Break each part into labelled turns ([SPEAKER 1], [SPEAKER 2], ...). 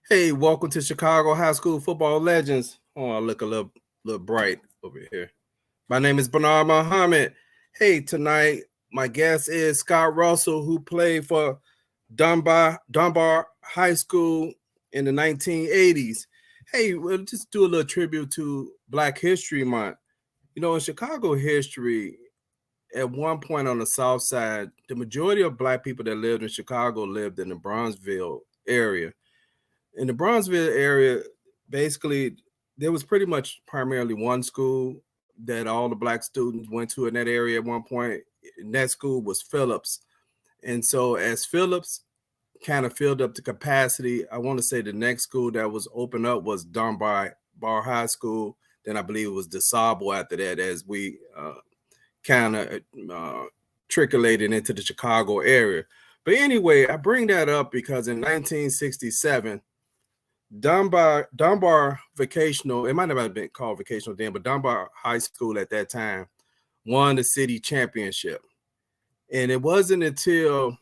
[SPEAKER 1] Hey, welcome to Chicago High School Football Legends. Oh, I look a little bright over here. My name is Bernard Muhammad. Hey, tonight my guest is Scott Russell, who played for Dunbar High School in the 1980s. Hey, we'll just do a little tribute to Black History Month. You know, in Chicago history, at one point on the South Side, the majority of Black people that lived in Chicago lived in the Bronzeville area. In the Bronzeville area, basically, there was pretty much primarily one school that all the Black students went to in that area at one point. And that school was Phillips. And so, as Phillips kind of filled up the capacity, I want to say the next school that was opened up was Dunbar High School. Then I believe it was DeSable after that, as we kind of trickulated into the Chicago area. But anyway, I bring that up because in 1967, Dunbar Vocational, it might not have been called Vocational then, but Dunbar High School at that time won the city championship. And it wasn't until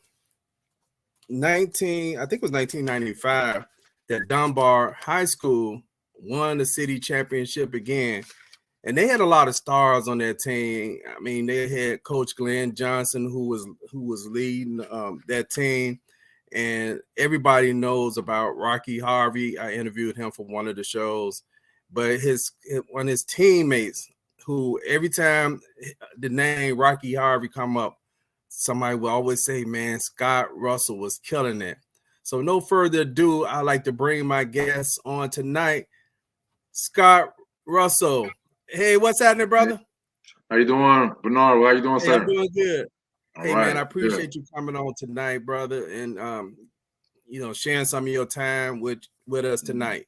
[SPEAKER 1] I think it was 1995, that Dunbar High School won the city championship again. And they had a lot of stars on their team. I mean, they had Coach Glenn Johnson, who was leading that team. And everybody knows about Rocky Harvey. I interviewed him for one of the shows, but one of his teammates, who every time the name Rocky Harvey come up, somebody will always say, "Man, Scott Russell was killing it." So no further ado, I like to bring my guest on tonight, Scott Russell. Hey, what's happening, brother?
[SPEAKER 2] How you doing, Bernard? How you doing,
[SPEAKER 1] Hey, I'm
[SPEAKER 2] sir?
[SPEAKER 1] doing good.
[SPEAKER 2] All
[SPEAKER 1] Hey, man,
[SPEAKER 2] right,
[SPEAKER 1] I
[SPEAKER 2] good.
[SPEAKER 1] appreciate you coming on tonight, brother, and sharing some of your time with us tonight.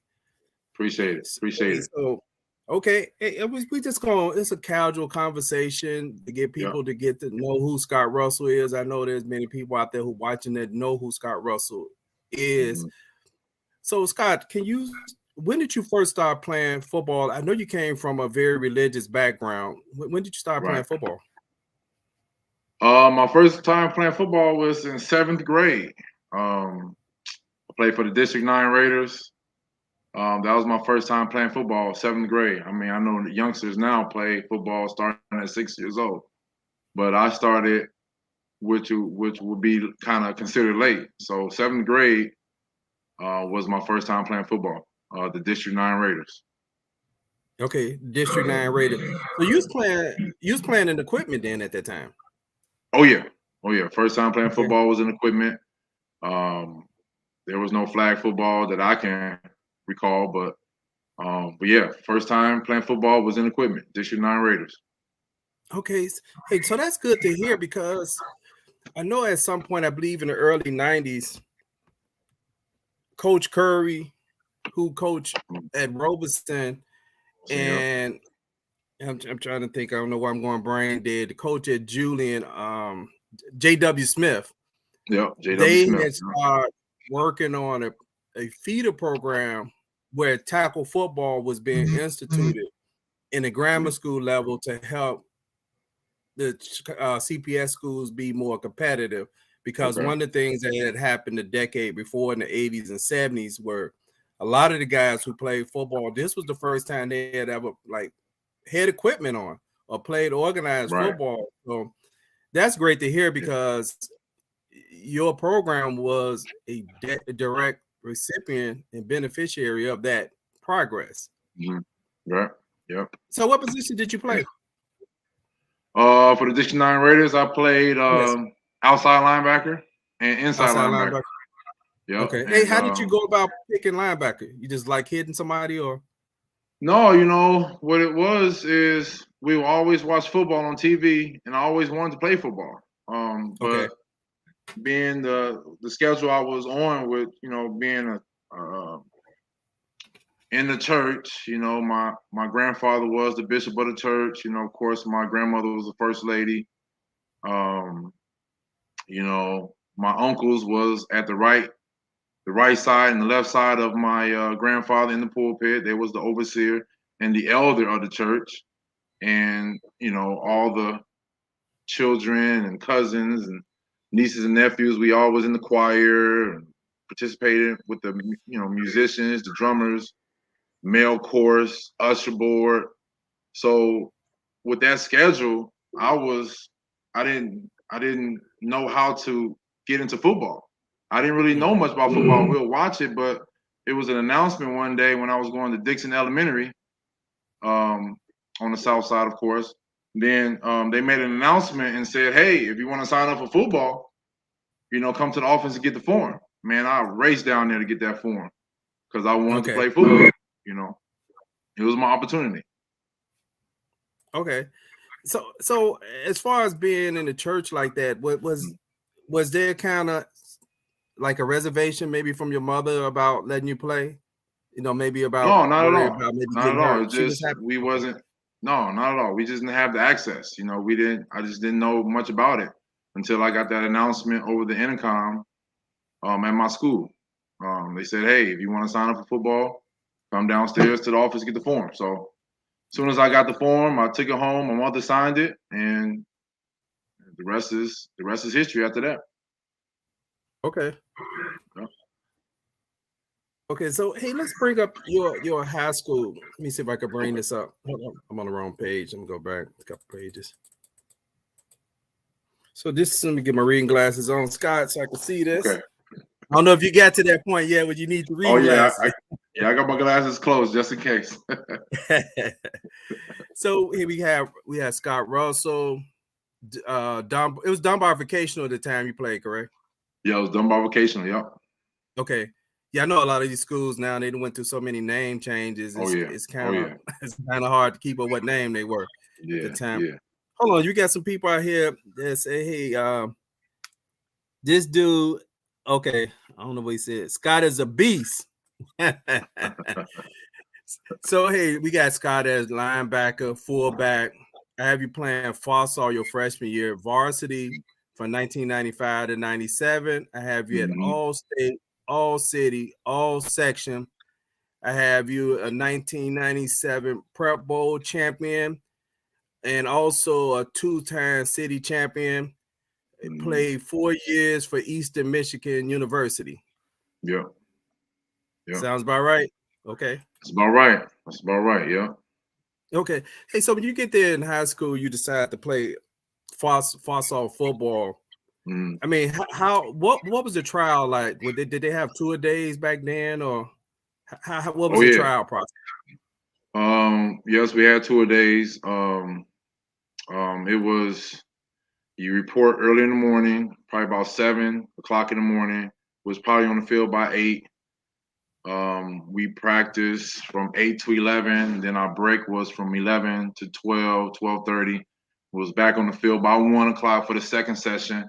[SPEAKER 2] Appreciate it. Appreciate
[SPEAKER 1] Hey,
[SPEAKER 2] it.
[SPEAKER 1] so okay, we just going. It's a casual conversation to get
[SPEAKER 2] Yeah.
[SPEAKER 1] people to get to know who Scott Russell is. I know there's many people out there who watching that know who Scott Russell is.
[SPEAKER 2] Mhm.
[SPEAKER 1] So, Scott, when did you first start playing football? I know you came from a very religious background. When did you start playing
[SPEAKER 2] Right.
[SPEAKER 1] football?
[SPEAKER 2] My first time playing football was in seventh grade. I played for the District 9 Raiders. That was my first time playing football, seventh grade. I mean, I know the youngsters now play football starting at 6 years old, but I started, which would be kind of considered late. So seventh grade was my first time playing football. The District 9 Raiders.
[SPEAKER 1] Okay, District 9 rated. So you was playing in equipment then at that time.
[SPEAKER 2] Oh yeah, oh yeah. First time playing
[SPEAKER 1] Okay.
[SPEAKER 2] football was in equipment. Um, there was no flag football that I can recall, but yeah, first time playing football was in equipment. District 9 Raiders.
[SPEAKER 1] Okay. Hey, so that's good to hear because I know at some point, I believe in the early 90s, Coach Curry, who coached at Robeson,
[SPEAKER 2] Yeah,
[SPEAKER 1] and I'm trying to think, I don't know why I'm going brain dead. The coach at Julian, J.W. Smith,
[SPEAKER 2] yeah. J.W.
[SPEAKER 1] they
[SPEAKER 2] Smith.
[SPEAKER 1] had started working on a feeder program where tackle football was being instituted in the grammar school level to help the CPS schools be more competitive, because
[SPEAKER 2] Okay.
[SPEAKER 1] one of the things that had happened a decade before in the 80s and 70s were a lot of the guys who played football, this was the first time they had ever like had equipment on or played organized
[SPEAKER 2] Right.
[SPEAKER 1] football. So that's great to hear
[SPEAKER 2] Yeah.
[SPEAKER 1] because your program was a direct recipient and beneficiary of that progress.
[SPEAKER 2] Mhm. Right. Yep.
[SPEAKER 1] So what position did you
[SPEAKER 2] Yeah.
[SPEAKER 1] play?
[SPEAKER 2] For the District 9 Raiders, I played
[SPEAKER 1] Yes,
[SPEAKER 2] outside linebacker and inside
[SPEAKER 1] outside
[SPEAKER 2] linebacker.
[SPEAKER 1] linebacker.
[SPEAKER 2] Yep.
[SPEAKER 1] Okay. Hey,
[SPEAKER 2] And
[SPEAKER 1] how did you go about picking linebacker? You just like hitting somebody or?
[SPEAKER 2] no, you know what it was is we would always watch football on TV, and I always wanted to play football.
[SPEAKER 1] Okay.
[SPEAKER 2] But being the schedule I was on with, being in the church, my grandfather was the bishop of the church. Of course, my grandmother was the first lady. Um, my uncles was at the right side and the left side of my grandfather in the pulpit. They was the overseer and the elder of the church, and all the children and cousins and nieces and nephews. We all was in the choir. participated with the musicians, the drummers, male chorus, usher board. So with that schedule, I didn't know how to get into football. I didn't really know much about football. We'll watch it, but it was an announcement one day when I was going to Dixon Elementary, on the south side, of course. Then they made an announcement and said, "Hey, if you want to sign up for football, come to the office and get the form." Man, I raced down there to get that form because I wanted to play football. It was my opportunity.
[SPEAKER 1] Okay. So as far as being in the church like that, what was there kind of like a reservation maybe from your mother about letting you play? Maybe about
[SPEAKER 2] No, not at
[SPEAKER 1] worry
[SPEAKER 2] all.
[SPEAKER 1] about maybe
[SPEAKER 2] Not
[SPEAKER 1] getting
[SPEAKER 2] at all.
[SPEAKER 1] hurt.
[SPEAKER 2] It's
[SPEAKER 1] She was
[SPEAKER 2] just
[SPEAKER 1] happy.
[SPEAKER 2] we wasn't. No, not at all. We just didn't have the access. I just didn't know much about it until I got that announcement over the intercom at my school. They said, "Hey, if you want to sign up for football, come downstairs to the office, get the form." So as soon as I got the form, I took it home. My mother signed it, and the rest is history after that.
[SPEAKER 1] Okay.
[SPEAKER 2] Yeah.
[SPEAKER 1] Okay, so hey, let's bring up your high school. Let me see if I can bring this up. Hold on, I'm on the wrong page. I'm gonna go back a couple pages. So let me get my reading glasses on, Scott, so I can see this.
[SPEAKER 2] Okay.
[SPEAKER 1] I don't know if you got to that point yet where you need to read.
[SPEAKER 2] Oh yeah, I got my glasses closed just in case.
[SPEAKER 1] So here we had Scott Russell. It was Dunbar Vocational at the time you played, correct?
[SPEAKER 2] Yeah, it was Dunbar Vocational. Yep.
[SPEAKER 1] Okay. Yeah, I know a lot of these schools now, they went through so many name changes. It's kind of it's kind of hard to keep up what name they were at the time.
[SPEAKER 2] Yeah.
[SPEAKER 1] Hold on, you got some people out here that say, hey, this dude, okay, I don't know what he said. Scott is a beast. So hey, we got Scott as linebacker, fullback. I have you playing Fossall your freshman year, varsity from 1995 to 97. I have you at all state, all city, all section. I have you a 1997 Prep Bowl champion and also a two-time city champion. Played 4 years for Eastern Michigan University.
[SPEAKER 2] Yeah.
[SPEAKER 1] Sounds about right. Okay.
[SPEAKER 2] That's about right. Yeah.
[SPEAKER 1] Okay. Hey, so when you get there in high school, you decide to play Fossall football. I mean, what was the trial like? Did they have 2 days back then, or what was the trial process?
[SPEAKER 2] Yes, we had 2 days. It was you report early in the morning, probably about 7 o'clock in the morning. Was probably on the field by 8. We practiced from 8 to 11. Then our break was from 11 to 12, 12:30. Was back on the field by 1 o'clock for the second session.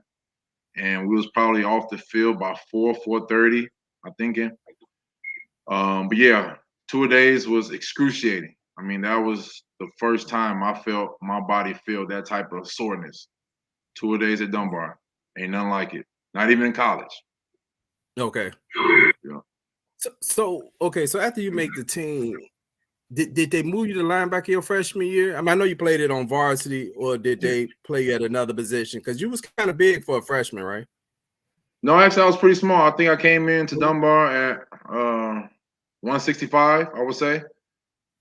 [SPEAKER 2] And we was probably off the field by 4:30, I'm thinking. But yeah, 2 days was excruciating. I mean, that was the first time I felt my body feel that type of soreness. 2 days at Dunbar. Ain't nothing like it. Not even in college.
[SPEAKER 1] Okay.
[SPEAKER 2] Yeah.
[SPEAKER 1] So after you make the team, did they move you to linebacker your freshman year? I mean, I know you played it on varsity, or did they play you at another position? Because you was kind of big for a freshman, right?
[SPEAKER 2] No, actually, I was pretty small. I think I came into Dunbar at 165, I would say.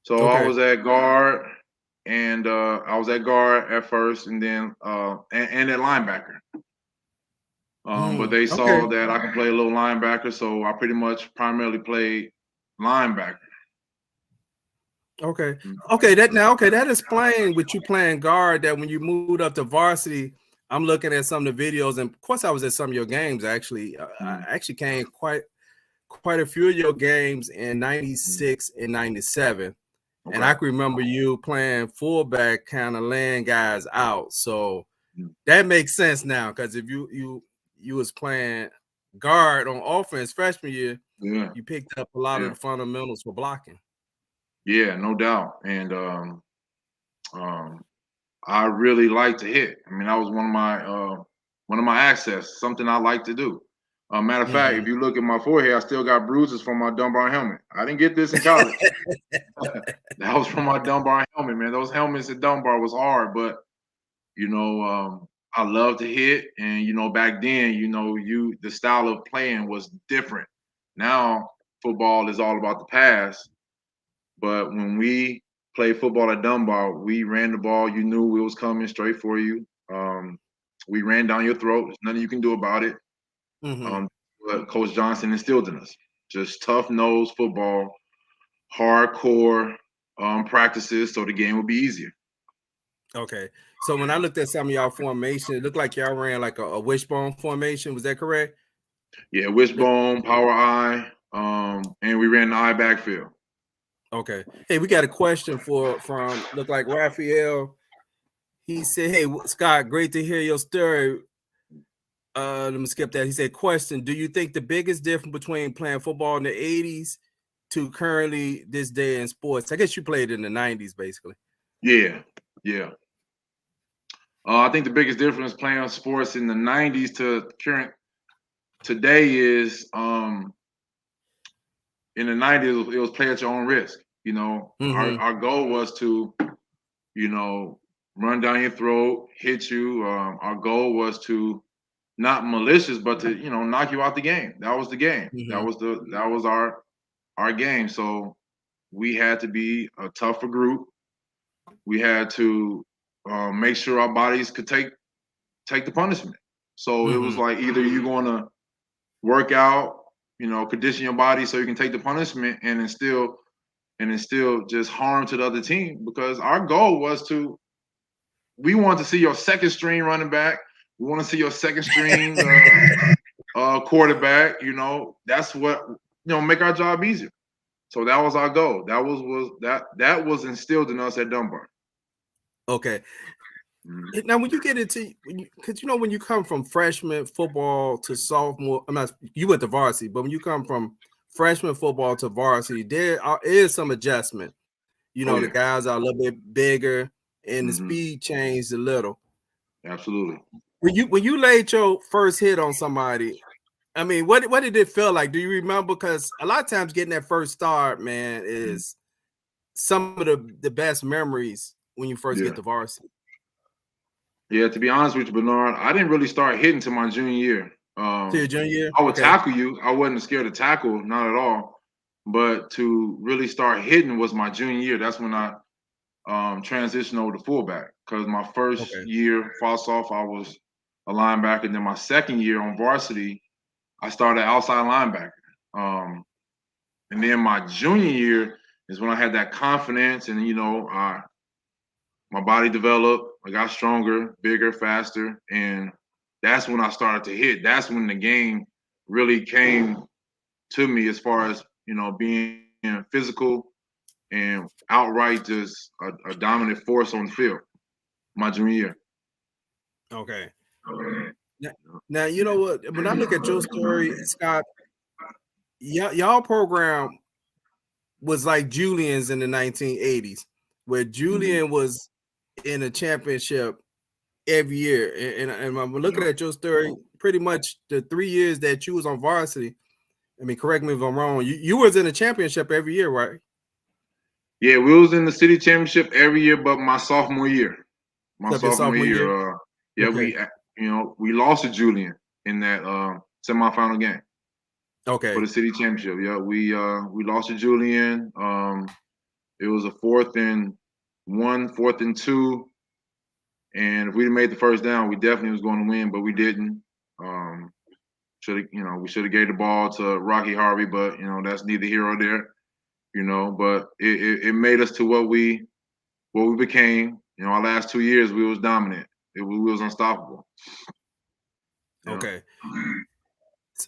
[SPEAKER 2] So I was at guard, and I was at guard at first, and then and at linebacker. But they saw that I could play a little linebacker, so I pretty much primarily played linebacker.
[SPEAKER 1] Okay. That explains with you playing guard that when you moved up to varsity, I'm looking at some of the videos, and of course I was at some of your games actually. I actually came quite a few of your games in 96 and 97. And I can remember you playing fullback, kind of laying guys out. So that makes sense now, because if you was playing guard on offense freshman year, you picked up a lot of the fundamentals for blocking.
[SPEAKER 2] Yeah, no doubt. And I really like to hit. I mean, that was one of my access, something I like to do. Matter of fact, if you look at my forehead, I still got bruises from my Dunbar helmet. I didn't get this in college. That was from my Dunbar helmet, man. Those helmets at Dunbar was hard, but I love to hit, and back then, the style of playing was different. Now football is all about the pass. But when we played football at Dunbar, we ran the ball. You knew it was coming straight for you. We ran down your throat. There's nothing you can do about it. But Coach Johnson instilled in us. Just tough-nosed football, hardcore practices so the game would be easier.
[SPEAKER 1] Okay. So when I looked at some of y'all formation, it looked like y'all ran like a wishbone formation. Was that correct?
[SPEAKER 2] Yeah, wishbone, power eye, and we ran the eye backfield.
[SPEAKER 1] Okay. Hey, we got a question from look like Raphael. He said, "Hey, Scott, great to hear your story." Let me skip that. He said, "Question: Do you think the biggest difference between playing football in the '80s to currently this day in sports? I guess you played in the '90s, basically."
[SPEAKER 2] Yeah. I think the biggest difference playing sports in the '90s to current today is in the '90s it was play at your own risk. You know, our goal was to, you know, run down your throat, hit you. Our goal was to not malicious, but to, you know, knock you out the game. That was the game. That was our game. So we had to be a tougher group. We had to make sure our bodies could take the punishment. So it was like either you're going to work out, you know, condition your body so you can take the punishment and instill just harm to the other team. Because our goal was we want to see your second string running back. We want to see your second string quarterback. You know, that's what, you know, make our job easier. So that was our goal. That was instilled in us at Dunbar.
[SPEAKER 1] Okay. Now, when you get into, because you know, when you come from freshman football to sophomore, you went to varsity, but when you come from freshman football to varsity, there is some adjustment. You know, the guys are a little bit bigger, and the speed changed a little.
[SPEAKER 2] Absolutely.
[SPEAKER 1] When you laid your first hit on somebody, I mean, what did it feel like? Do you remember? Because a lot of times getting that first start, man, is some of the best memories when you first get to varsity.
[SPEAKER 2] Yeah, to be honest with you, Bernard, I didn't really start hitting to my junior year.
[SPEAKER 1] To your junior year?
[SPEAKER 2] I would tackle you. I wasn't scared to tackle, not at all. But to really start hitting was my junior year. That's when I transitioned over to fullback. Because my first year, false off, I was a linebacker. Then my second year on varsity, I started outside linebacker. And then my junior year is when I had that confidence, and you know, my body developed. I got stronger, bigger, faster, and that's when I started to hit. That's when the game really came to me, as far as, you know, being physical and outright just a dominant force on the field. My junior year.
[SPEAKER 1] Okay. Now, you know what? When I look at your story, Scott, y'all program was like Julian's in the 1980s, where Julian was in a championship every year. And I'm looking at your story, pretty much the 3 years that you was on varsity. I mean, correct me if I'm wrong. You was in a championship every year, right?
[SPEAKER 2] Yeah, we was in the city championship every year, but my sophomore year. Sophomore year. We lost to Julian in that semifinal game.
[SPEAKER 1] Okay.
[SPEAKER 2] For the city championship. Yeah, we lost to Julian. It was a 4th and 1, 4th and 2. And if we'd made the first down, we definitely was going to win, but we didn't. We should have gave the ball to Rocky Harvey, but you know, that's neither here or there. You know, but it made us to what we became. You know, our last 2 years we was dominant. We was unstoppable.
[SPEAKER 1] Okay.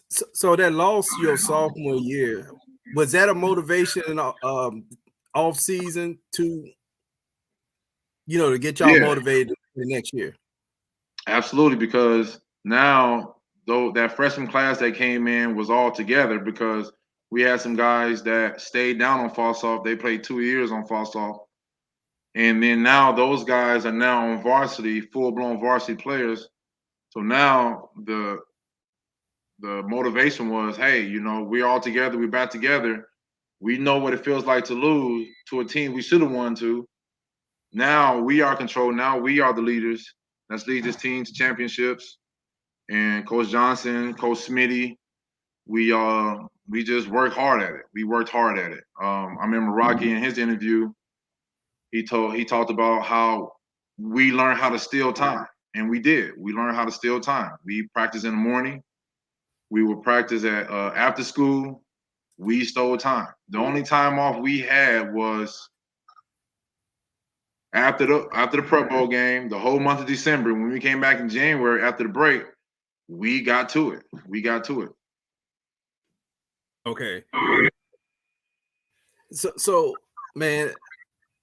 [SPEAKER 1] So that loss your sophomore year, was that a motivation in off season to, you know, to get y'all motivated for the next year?
[SPEAKER 2] Absolutely, because now though that freshman class that came in was all together, because we had some guys that stayed down on false off. They played 2 years on false off. And then now those guys are now on varsity, full-blown varsity players. So now the motivation was, hey, you know, we're all together, we're back together. We know what it feels like to lose to a team we should have won to. Now we are controlled. Now we are the leaders. Let's lead this team to championships. And Coach Johnson, Coach Smitty, we just worked hard at it. We worked hard at it. I remember Rocky in his interview, he talked about how we learned how to steal time, and we did. We learned how to steal time. We practiced in the morning. We would practice at after school. We stole time. The only time off we had was after the Prep Bowl game. The whole month of December, when we came back in January after the break, we got to it. We got to it.
[SPEAKER 1] Okay. So man,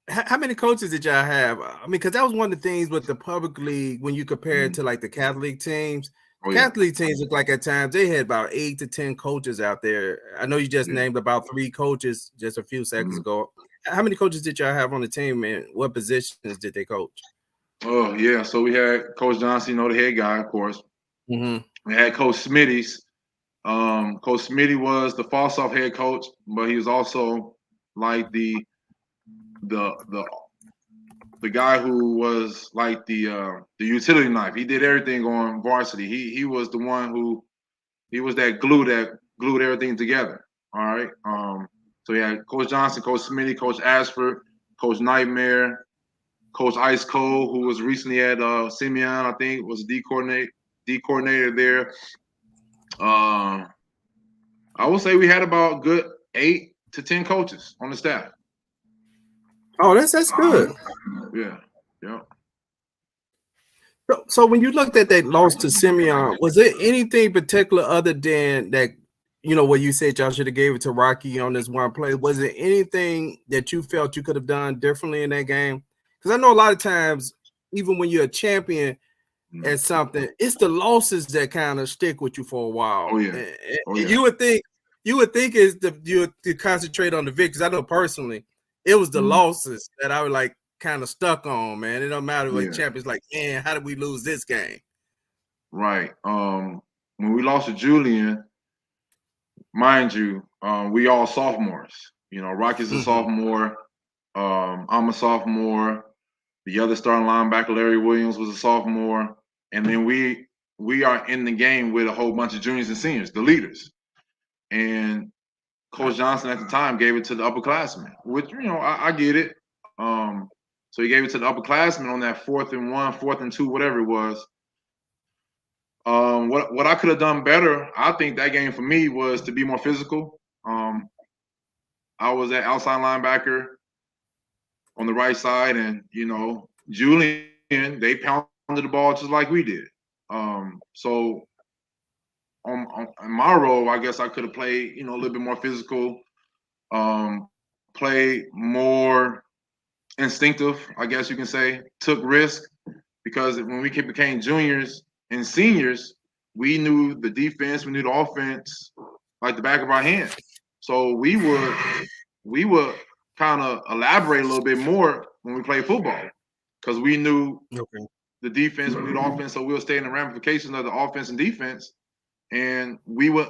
[SPEAKER 1] how many coaches did y'all have? I mean, because that was one of the things with the public league when you compare it to like the Catholic teams. Catholic teams look like at times they had about 8 to 10 coaches out there. I know you just named about 3 coaches just a few seconds ago. How many coaches did y'all have on the team, and what positions did they coach?
[SPEAKER 2] Oh yeah, so we had Coach Johnson, the head guy, of course. We had Coach Smitty's. Coach Smitty was the false-off head coach, but he was also like the guy who was like the utility knife. He did everything on varsity. He was the one he was that glue that glued everything together. All right. So we had Coach Johnson, Coach Smitty, Coach Ashford, Coach Nightmare, Coach Ice Cold, who was recently at Simeon, I think, was D coordinator there. I would say we had about good 8 to 10 coaches on the staff.
[SPEAKER 1] Oh, that's good.
[SPEAKER 2] Yeah.
[SPEAKER 1] So when you looked at that loss to Simeon, was there anything particular other than that, where you said y'all should have gave it to Rocky on this one play? Was there anything that you felt you could have done differently in that game? Because I know a lot of times, even when you're a champion at something, it's the losses that kind of stick with you for a while.
[SPEAKER 2] Oh yeah.
[SPEAKER 1] You would think is you to concentrate on the victories. I know personally, it was the losses that I would like kind of stuck on, man. It don't matter what champions like, man, how did we lose this game? Right.
[SPEAKER 2] When we lost to Julian, mind you, we all sophomores. Rocky's a sophomore. I'm a sophomore. The other starting linebacker, Larry Williams, was a sophomore. And then we are in the game with a whole bunch of juniors and seniors, the leaders. And Coach Johnson at the time gave it to the upperclassmen, which, I get it. So he gave it to the upperclassmen on that 4th and 1, 4th and 2, whatever it was. What I could have done better, I think that game for me was to be more physical. I was at outside linebacker on the right side, and Julian, they pounded the ball just like we did. So on my role, I guess I could have played, a little bit more physical, play more instinctive, I guess you can say, took risk, because when we became juniors and seniors, we knew the defense, we knew the offense like the back of our hand. So we would kind of elaborate a little bit more when we played football, because we knew the defense, we knew the offense, so we'll stay in the ramifications of the offense and defense, and we would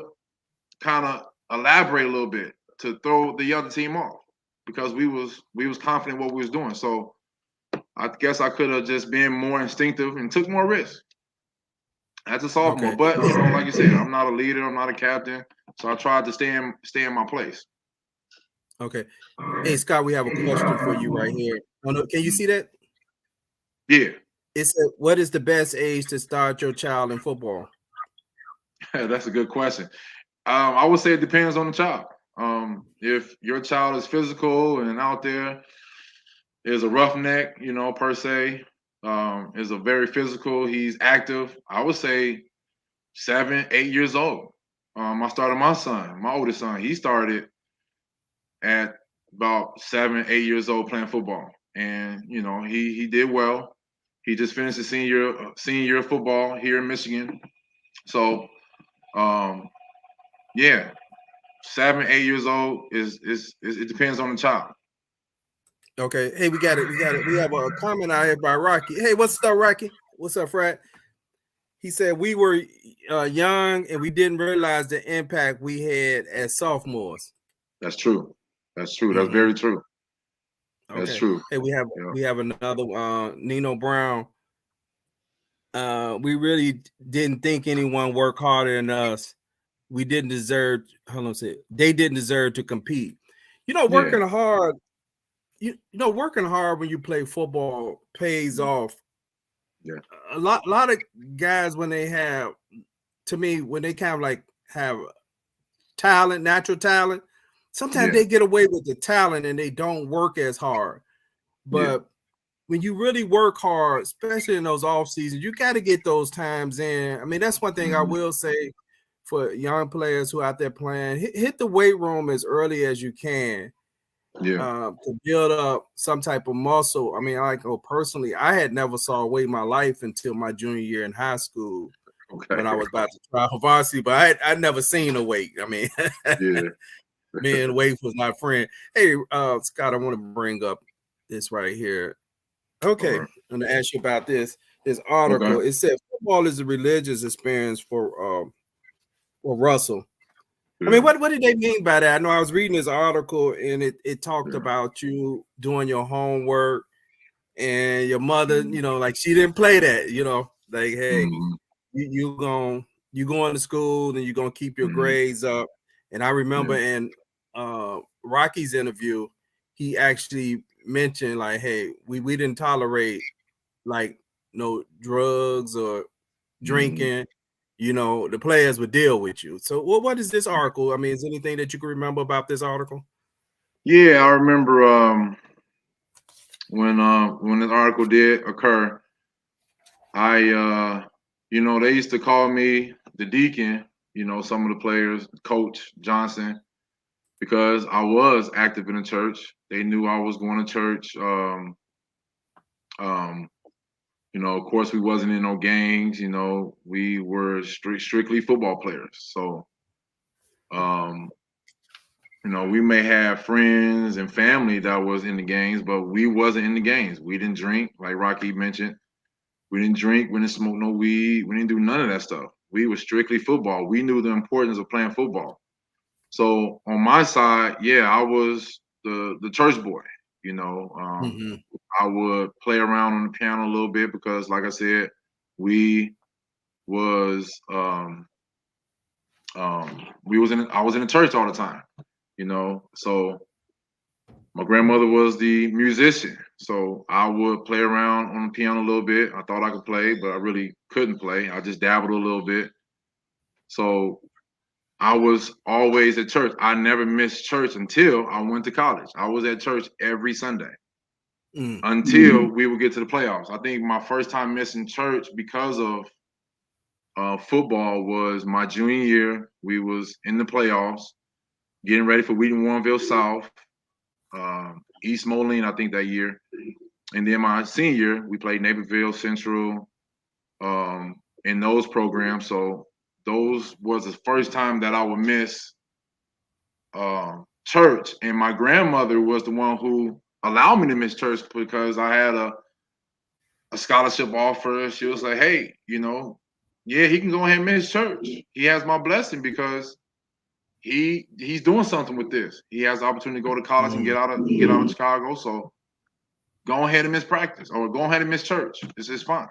[SPEAKER 2] kind of elaborate a little bit to throw the other team off, because we was confident what we was doing. So I guess I could have just been more instinctive and took more risks as a sophomore. But like you said, I'm not a leader, I'm not a captain, so I tried to stay in my place.
[SPEAKER 1] Okay. Hey Scott, we have a question for you right here. Can you see that?
[SPEAKER 2] Yeah.
[SPEAKER 1] It said, what is the best age to start your child in football?
[SPEAKER 2] That's a good question. I would say it depends on the child. If your child is physical and out there, is a roughneck, per se, is a very physical, he's active, I would say 7, 8 years old. I started my oldest son, he started at about 7, 8 years old playing football. And, he did well. He just finished his senior year of football here in Michigan. So, yeah, 7, 8 years old is it depends on the child.
[SPEAKER 1] Okay. Hey, we got it. We have a comment out here by Rocky. Hey, what's up, Rocky? What's up, Fred? He said we were young and we didn't realize the impact we had as sophomores.
[SPEAKER 2] That's true. That's very true. That's true.
[SPEAKER 1] Hey, we have another Nino Brown. We really didn't think anyone worked harder than us. we didn't deserve. Hold on, say they didn't deserve to compete. You know,
[SPEAKER 2] Yeah.
[SPEAKER 1] working hard. You know, working hard when you play football pays off.
[SPEAKER 2] Yeah.
[SPEAKER 1] A lot of guys when they have, to me, when they kind of like have talent, natural talent, sometimes they get away with the talent and they don't work as hard. But when you really work hard, especially in those off seasons, you got to get those times in. I mean, that's one thing I will say for young players who are out there playing, hit the weight room as early as you can. To build up some type of muscle. I mean, personally, I had never saw weight in my life until my junior year in high school when I was about to try for varsity, but I never seen a weight. I mean, man, weight was my friend. Hey, Scott, I want to bring up this right here. Okay, I'm gonna ask you about this article. It said football is a religious experience for Russell. I mean, what did they mean by that? I know I was reading this article and it talked about you doing your homework and your mother, you know, like she didn't play that, you know, like, hey, you going to school and you're gonna keep your grades up. And I remember in Rocky's interview, he actually mentioned like, hey, we didn't tolerate like no drugs or drinking. You know, the players would deal with you. So what is this article? I mean, is anything that you can remember about this article?
[SPEAKER 2] Yeah, I remember when this article did occur, you know, they used to call me the deacon, you know, some of the players, Coach Johnson, because I was active in the church. They knew I was going to church. You know, of course, we wasn't in no gangs. You know, we were strictly football players. So, you know, we may have friends and family that was in the gangs, but we wasn't in the gangs. We didn't drink, like Rocky mentioned. We didn't drink. We didn't smoke no weed. We didn't do none of that stuff. We were strictly football. We knew the importance of playing football. So on my side, yeah, I was the church boy. You know, I would play around on the piano a little bit because, like I said, we was I was in the church all the time. You know, so my grandmother was the musician, so I would play around on the piano a little bit. I thought I could play, but I really couldn't play. I just dabbled a little bit. So I was always at church. I never missed church until I went to college. I was at church every Sunday until we would get to the playoffs. I think my first time missing church because of football was my junior year. We was in the playoffs, getting ready for Weeden Warrenville South, East Moline, I think that year. And then my senior year, we played Naperville Central in those programs. So those was the first time that I would miss church. And my grandmother was the one who allowed me to miss church because I had a scholarship offer. She was like, hey, you know, yeah, he can go ahead and miss church. He has my blessing because he's doing something with this. He has the opportunity to go to college and get out of Chicago. So go ahead and miss practice or go ahead and miss church. This is fine.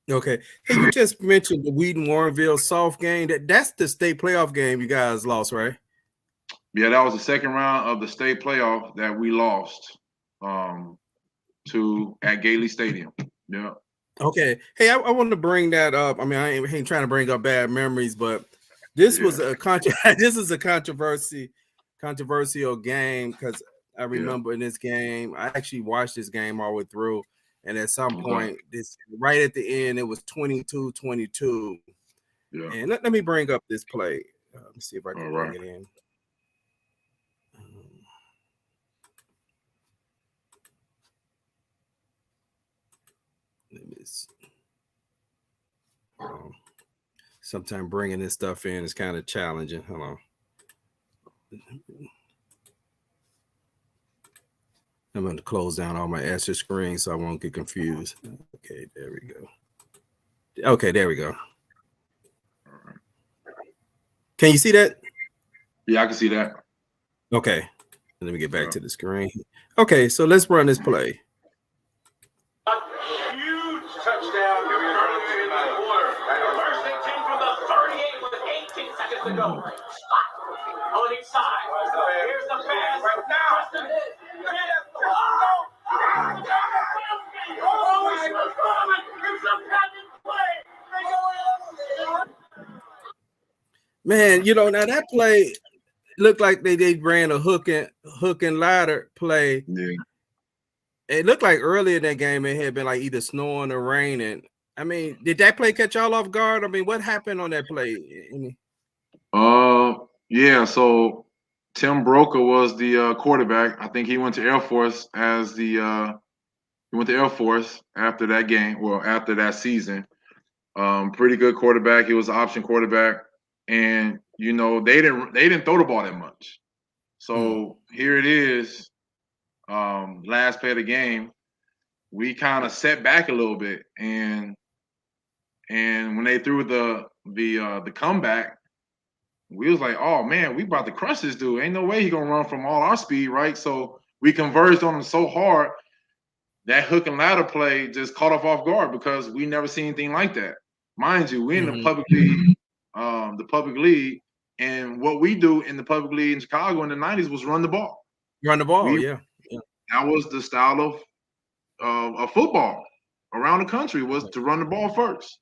[SPEAKER 1] Okay. Hey, you just mentioned the Weeden Warrenville South game. That's the state playoff game you guys lost, right?
[SPEAKER 2] Yeah, that was the second round of the state playoff that we lost to at Gately Stadium. Yeah.
[SPEAKER 1] Okay. Hey, I want to bring that up. I mean, I ain't trying to bring up bad memories, but this was a this is a controversial game because I remember in this game, I actually watched this game all the way through. And at some point, this right at the end, it was 22-22.
[SPEAKER 2] Yeah.
[SPEAKER 1] And let me bring up this play. Let me see if I can bring it in. Let me see. Sometimes bringing this stuff in is kind of challenging. Hold on. I'm going to close down all my extra screens so I won't get confused. Okay, there we go. Okay, there we go. Can you see that?
[SPEAKER 2] Yeah, I can see that.
[SPEAKER 1] Okay. Let me get back to the screen. Okay, so let's run this play.
[SPEAKER 3] Huge touchdown. First and 10 from the 38 with 18 seconds to go. On each side. Here's the pass. Right now.
[SPEAKER 1] Man, now that play looked like they ran a hook and ladder play.
[SPEAKER 2] Yeah.
[SPEAKER 1] It looked like earlier in that game it had been like either snowing or raining. I mean, did that play catch y'all off guard? I mean, what happened on that play?
[SPEAKER 2] Yeah. So Tim Broker was the quarterback. I think he went to Air Force he went to Air Force after that game. Well, after that season, pretty good quarterback. He was an option quarterback, and they didn't throw the ball that much. So here it is, last play of the game. We kind of set back a little bit, and when they threw the comeback, we was like, oh man, we about to crush this dude. Ain't no way he gonna run from all our speed, right? So we converged on him so hard that hook and ladder play just caught off guard because we never seen anything like that. Mind you, we're in the public league, and what we do in the public league in Chicago in the 90s was run the ball.
[SPEAKER 1] Run the ball, yeah.
[SPEAKER 2] That was the style of football around the country, was to run the ball first.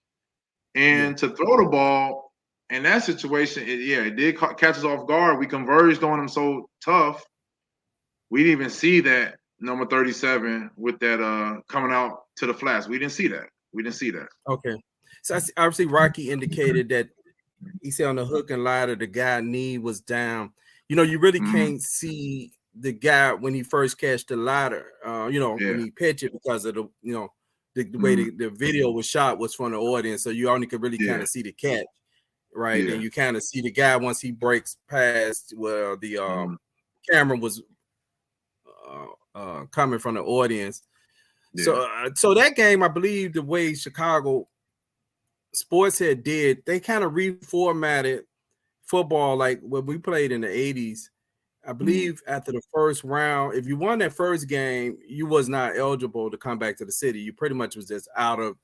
[SPEAKER 2] And to throw the ball in that situation, it did catch us off guard. We converged on him so tough. We didn't even see that number 37 with that coming out to the flats. We didn't see that.
[SPEAKER 1] Okay. So obviously Rocky indicated that he said on the hook and ladder, the guy knee was down. You really can't see the guy when he first catch the ladder, when he pitch it because of the way the video was shot was from the audience. So you only could really kind of see the catch, right? And you kind of see the guy once he breaks past where the camera was coming from the audience. So that game, I believe the way Chicago Sports Head did, they kind of reformatted football like when we played in the 80s. I believe after the first round, if you won that first game, you was not eligible to come back to the city. You pretty much was just out of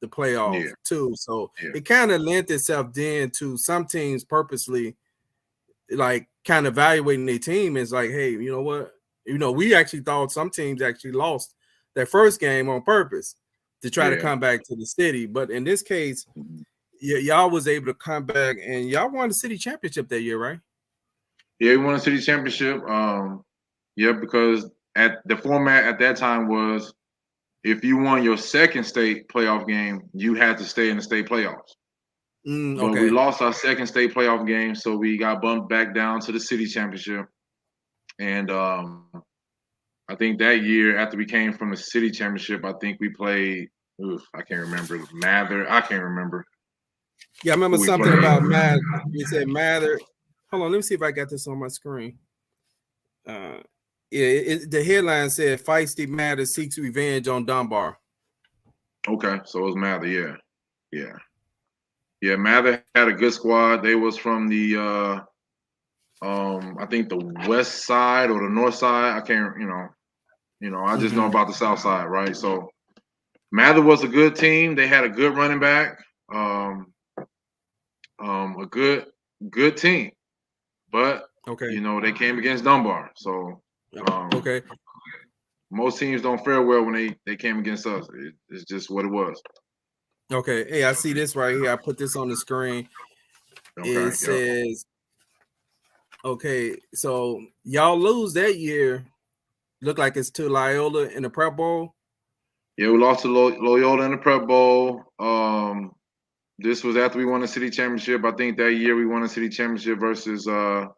[SPEAKER 1] the playoffs too. So it kind of lent itself then to some teams purposely like kind of evaluating their team as like, hey, you know what? We actually thought some teams actually lost that first game on purpose to try to come back to the city. But in this case, y'all was able to come back and y'all won the city championship that year, right?
[SPEAKER 2] Yeah, we won a city championship. Because at the format at that time was if you won your second state playoff game, you had to stay in the state playoffs. But we lost our second state playoff game, so we got bumped back down to the city championship. And I think that year after we came from the city championship, I think we played. I can't remember Mather. I can't remember.
[SPEAKER 1] Yeah, I remember something about Mather. You said Mather. Hold on, let me see if I got this on my screen. The headline said Feisty Mather seeks revenge on Dunbar. Okay,
[SPEAKER 2] so it was Mather, yeah. Mather had a good squad. They was from the I think the west side or the north side. I can't, I just know about the south side, right? So Mather was a good team. They had a good running back, a good team. But they came against Dunbar. So most teams don't fare well when they came against us. It's just what it was.
[SPEAKER 1] Okay. Hey, I see this right here. I put this on the screen. It says, so y'all lose that year. Look like it's to Loyola in the Prep Bowl.
[SPEAKER 2] Yeah, we lost to Loyola in the Prep Bowl. This was after we won the city championship. I think that year we won the city championship versus was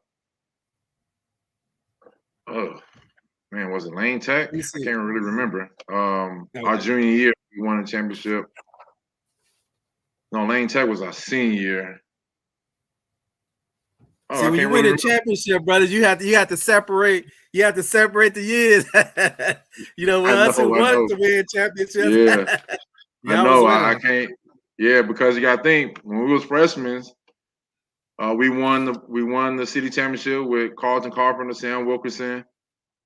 [SPEAKER 2] it Lane Tech? I can't really remember. Our junior year we won the championship. No, Lane Tech was our senior year.
[SPEAKER 1] See, when you win a championship, brothers, you have to separate. You have to separate the years. Us who won to win championships.
[SPEAKER 2] Yeah, I know. I can't. Yeah, because you got to think when we was freshmen, we won the city championship with Carlton Carpenter, Sam Wilkerson,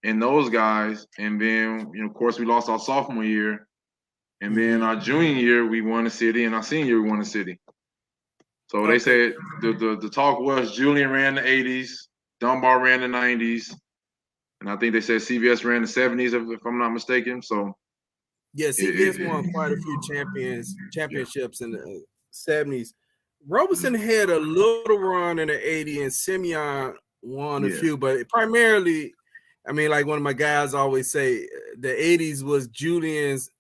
[SPEAKER 2] and those guys. And then of course we lost our sophomore year, and then our junior year we won the city, and our senior year we won the city. So they said the talk was Julian ran the 80s, Dunbar ran the 90s, and I think they said CVS ran the 70s, if I'm not mistaken. So
[SPEAKER 1] yeah, CVS won quite a few championships in the 70s. Robeson had a little run in the 80s, and Simeon won a few, but primarily, I mean, like one of my guys always say, the 80s was Julian's,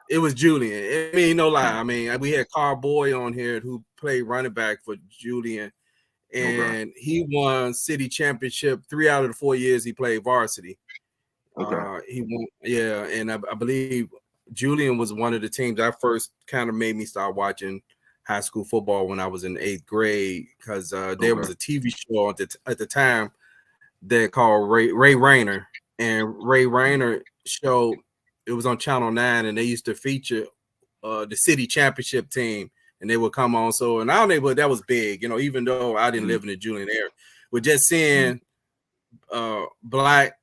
[SPEAKER 1] it was Julian. I mean, no lie. I mean, we had Carl Boy on here who played running back for Julian, and he won city championship 3 out of the 4 years he played varsity. He won, and I believe Julian was one of the teams that first kind of made me start watching high school football when I was in 8th grade, because there was a TV show at the time that called Ray Rayner, and Ray Rayner show, it was on Channel 9, and they used to feature the city championship team, and they would come on. So in our neighborhood, that was big, even though I didn't live in the Julian area. With just seeing black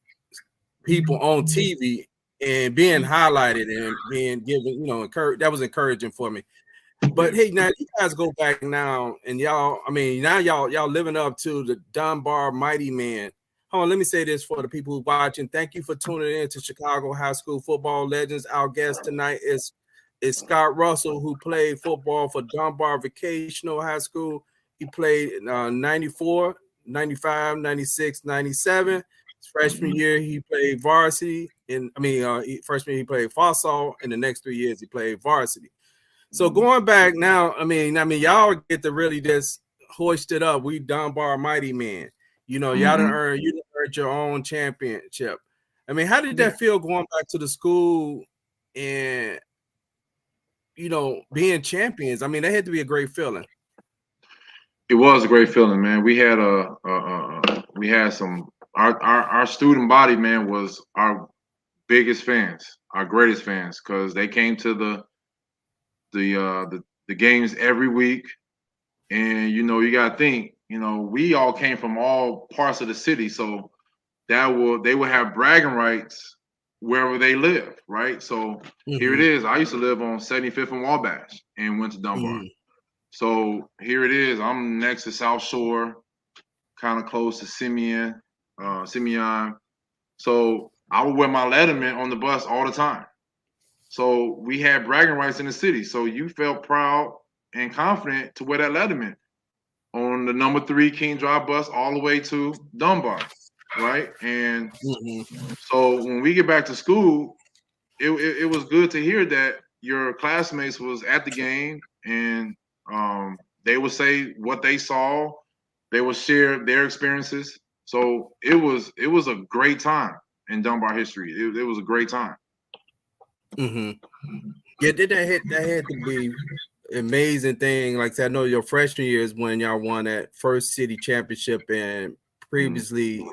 [SPEAKER 1] people on TV and being highlighted and being given, encouraged, that was encouraging for me. But hey, now you guys go back now, and y'all, I mean, now y'all living up to the Dunbar Mighty Men. Hold on, let me say this for the people who watching. Thank you for tuning in to Chicago High School Football Legends. Our guest tonight is Scott Russell, who played football for Dunbar Vocational High School. He played 94, 95, 96, 97. His freshman year, he played varsity. Freshman year, he played Fossall, and the next 3 years, he played varsity. So going back now, I mean, y'all get to really just hoist it up. We Dunbar Mighty Men. Y'all done earned your own championship. I mean, how did that feel going back to the school and being champions? I mean, that had to be a great feeling.
[SPEAKER 2] It was a great feeling, man. We had our student body, man, was our biggest fans, our greatest fans, because they came to the games every week. And you gotta think, we all came from all parts of the city, so they would have bragging rights wherever they live, right? So here it is. I used to live on 75th and Wabash and went to Dunbar. So here it is. I'm next to South Shore, kind of close to Simeon. So I would wear my Letterman on the bus all the time. So we had bragging rights in the city. So you felt proud and confident to wear that Letterman on the number 3 King Drive bus all the way to Dunbar, right? And so when we get back to school, it was good to hear that your classmates was at the game, and they would say what they saw. They would share their experiences. So it was a great time in Dunbar history. It was a great time.
[SPEAKER 1] Yeah, that had to be amazing thing. Like I said, I know your freshman year is when y'all won that first city championship, and previously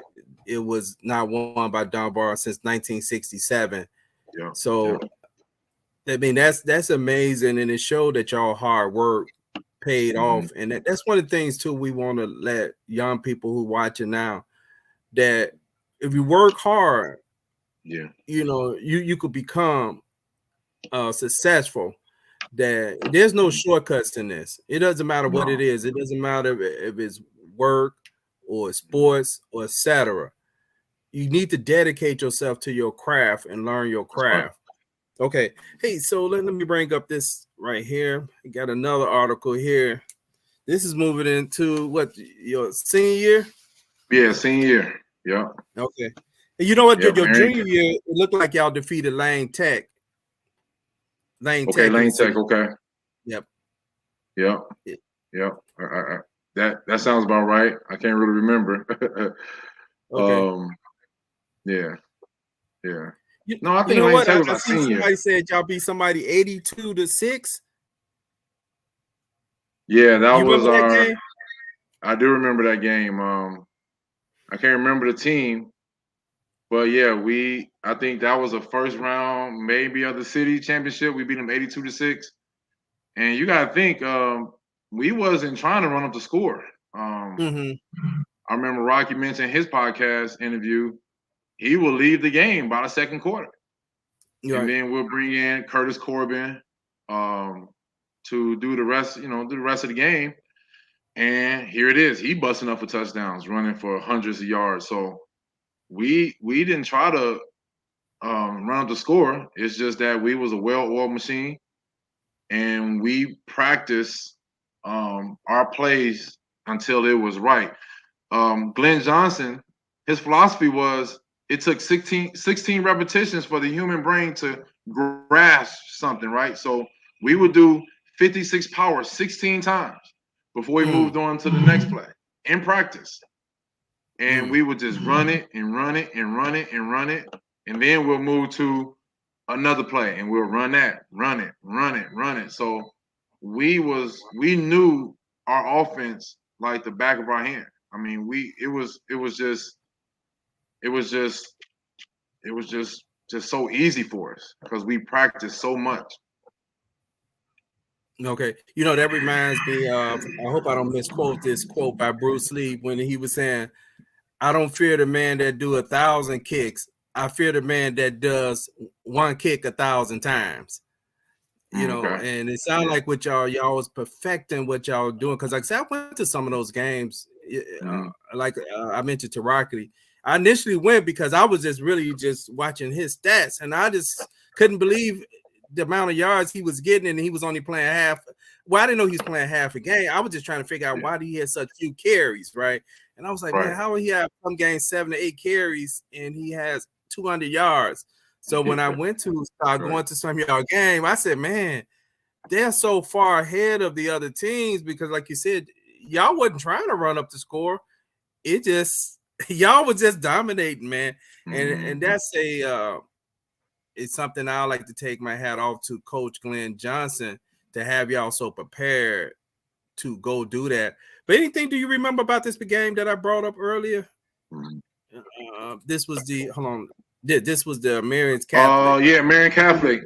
[SPEAKER 1] it was not won by Dunbar since 1967.
[SPEAKER 2] Yeah.
[SPEAKER 1] So I mean, that's amazing, and it showed that y'all hard work paid off, and that's one of the things too we want to let young people who watching now, that if you work hard, you could become successful. That there's no shortcuts in this. It doesn't matter what it is. It doesn't matter if it's work or sports or etc. You need to dedicate yourself to your craft and learn your craft. Okay. Hey, so let me bring up this right here. I got another article here. This is moving into what, your senior year?
[SPEAKER 2] Yeah, senior year. Yeah.
[SPEAKER 1] Okay. And you know what? Your junior year, it looked like y'all defeated Lane Tech. Lane Tech.
[SPEAKER 2] Okay.
[SPEAKER 1] Yep.
[SPEAKER 2] That sounds about right. I can't really remember.
[SPEAKER 1] Okay.
[SPEAKER 2] Yeah. No, I think Lane Tech was our senior.
[SPEAKER 1] Somebody said y'all beat somebody 82-6.
[SPEAKER 2] Yeah, that was our. That game? I do remember that game. I can't remember the team, but yeah, I think that was the first round, maybe of the city championship. We beat them 82-6, and you gotta think, we wasn't trying to run up the score. I remember Rocky mentioned his podcast interview. He will leave the game by the second quarter. And then we'll bring in Curtis Corbin, to do the rest of the game. And here it is. He busting up for touchdowns, running for hundreds of yards. So we didn't try to run up the score. It's just that we was a well-oiled machine, and we practiced our plays until it was right. Glenn Johnson, his philosophy was it took 16 repetitions for the human brain to grasp something, right? So we would do 56 power 16 times before we moved on to the next play in practice. And we would just run it and run it and run it and run it. And then we'll move to another play and we'll run that, run it, run it, run it. So we knew our offense like the back of our hand. I mean, it was just so easy for us because we practiced so much.
[SPEAKER 1] Okay, that reminds me of, I hope I don't misquote this quote by Bruce Lee when he was saying, I don't fear the man that do 1,000 kicks. I fear the man that does one kick 1,000 times.
[SPEAKER 2] Okay.
[SPEAKER 1] And it sounded like what y'all was perfecting what y'all doing. Cause like I said, I went to some of those games. I mentioned to Rocky. I initially went because I was just really just watching his stats, and I just couldn't believe the amount of yards he was getting, and he was only playing half. Well, I didn't know he was playing half a game. I was just trying to figure out why he had such few carries, right? And I was like, man, how will he have some games 7 to 8 carries and he has 200 yards? So when I went to start going to some of y'all game, I said, man, they're so far ahead of the other teams because, like you said, y'all wasn't trying to run up the score. It just y'all was just dominating, man. And that's it's something I like to take my hat off to Coach Glenn Johnson to have y'all so prepared to go do that. But anything do you remember about this game that I brought up earlier? This was the This was the Marian Catholic.
[SPEAKER 2] Marian Catholic.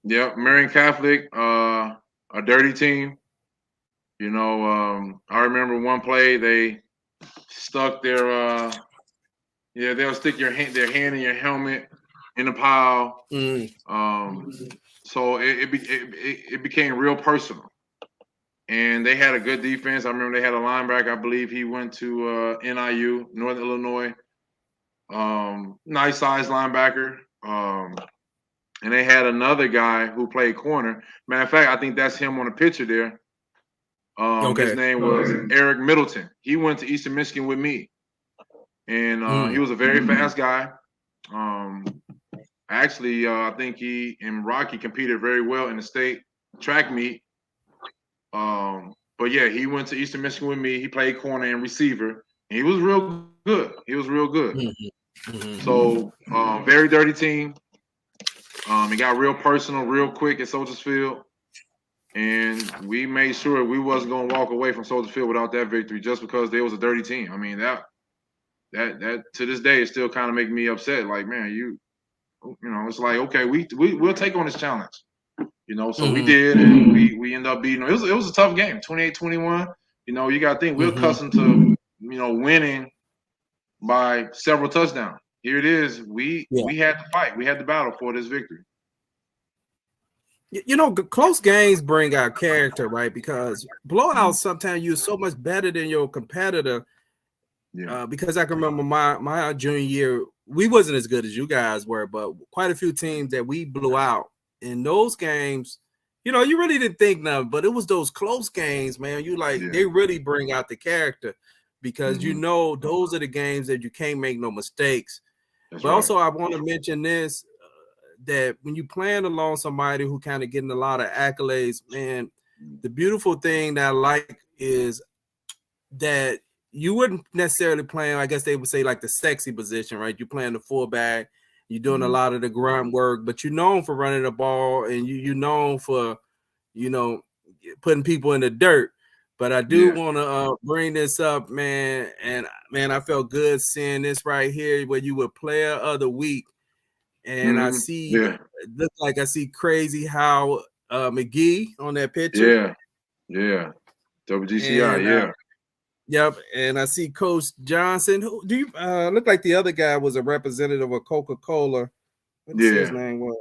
[SPEAKER 2] Marian Catholic, a dirty team. I remember one play they stuck their they'll stick their hand in your helmet in the pile. So it became real personal. And they had a good defense. I remember they had a linebacker. I believe he went to NIU, Northern Illinois. Nice sized linebacker. And they had another guy who played corner. Matter of fact, I think that's him on the picture there. His name was Eric Middleton. He went to Eastern Michigan with me. And he was a very fast guy. Actually, I think he and Rocky competed very well in the state track meet. But yeah, he went to Eastern Michigan with me. He played corner and receiver. And he was real good. So very dirty team. It got real personal real quick at Soldiers Field. And we made sure we wasn't going to walk away from Soldiers Field without that victory just because they was a dirty team. I mean, that to this day, it still kind of make me upset. Like, man, it's like, okay, we'll take on this challenge. So we did, and we ended up beating them. It was a tough game, 28-21. You got to think, we're accustomed to, winning by several touchdowns. Here it is. We had to fight. We had to battle for this victory.
[SPEAKER 1] Close games bring out character, right? Because blowouts sometimes you're so much better than your competitor. Because I can remember my junior year, we wasn't as good as you guys were, but quite a few teams that we blew out in those games. You really didn't think nothing, but it was those close games, man. They really bring out the character because those are the games that you can't make no mistakes. But also, I want to mention this. That when you playing along somebody who kind of getting a lot of accolades, man, the beautiful thing that I like is that you wouldn't necessarily play, I guess they would say, like the sexy position, right? You're playing the fullback, you're doing a lot of the grunt work, but you're known for running the ball and you're known for, putting people in the dirt. But I do want to bring this up, man. And man, I felt good seeing this right here where you were player of the week. And I see, it looks like I see Crazy How McGee on that picture.
[SPEAKER 2] Yeah. WGCI,
[SPEAKER 1] and, yep. And I see Coach Johnson. Who do you look like the other guy was a representative of Coca-Cola? What his name was?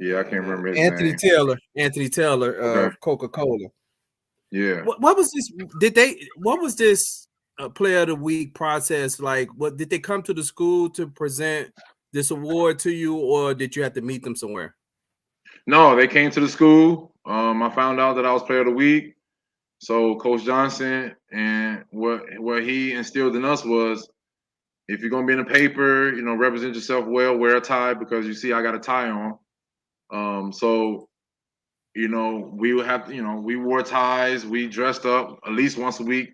[SPEAKER 2] Yeah, I can't remember his
[SPEAKER 1] Anthony
[SPEAKER 2] name.
[SPEAKER 1] Taylor. Anthony Taylor
[SPEAKER 2] Okay.
[SPEAKER 1] of Coca-Cola.
[SPEAKER 2] Yeah.
[SPEAKER 1] What was this? What was this Player of the Week process like? What did they come to the school to present this award to you, or did you have to meet them somewhere?
[SPEAKER 2] No, they came to the school. I found out that I was Player of the Week. So Coach Johnson and what he instilled in us was, if you're gonna be in the paper, represent yourself well, wear a tie, because you see I got a tie on. So we would have, we wore ties, we dressed up at least once a week